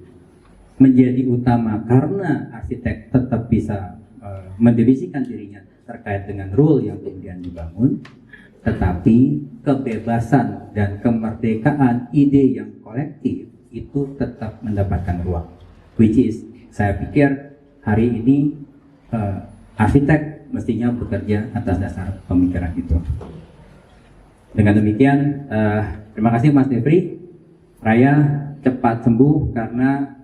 menjadi utama karena arsitek tetap bisa mendefinisikan dirinya terkait dengan rule yang kemudian dibangun, tetapi kebebasan dan kemerdekaan ide yang kolektif itu tetap mendapatkan ruang, which is saya pikir hari ini arsitek mestinya bekerja atas dasar pemikiran itu. Dengan demikian, terima kasih Mas Devry. Raya cepat sembuh karena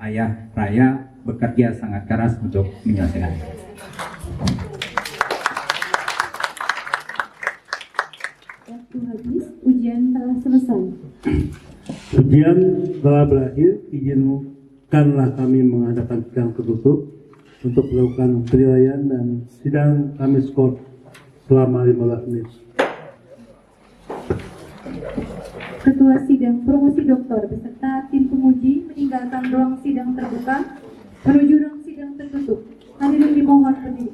ayah Raya bekerja sangat keras untuk menyelesaikan. Waktu habis, ujian telah selesai. Ujian telah berakhir. Izinkanlah kami mengadakan sidang tertutup untuk melakukan penilaian dan sidang kami skor selama 15 menit. Ketua Sidang Promosi Doktor beserta tim penguji meninggalkan ruang sidang terbuka menuju ruang sidang tertutup. Hadirin dimohon berdiri.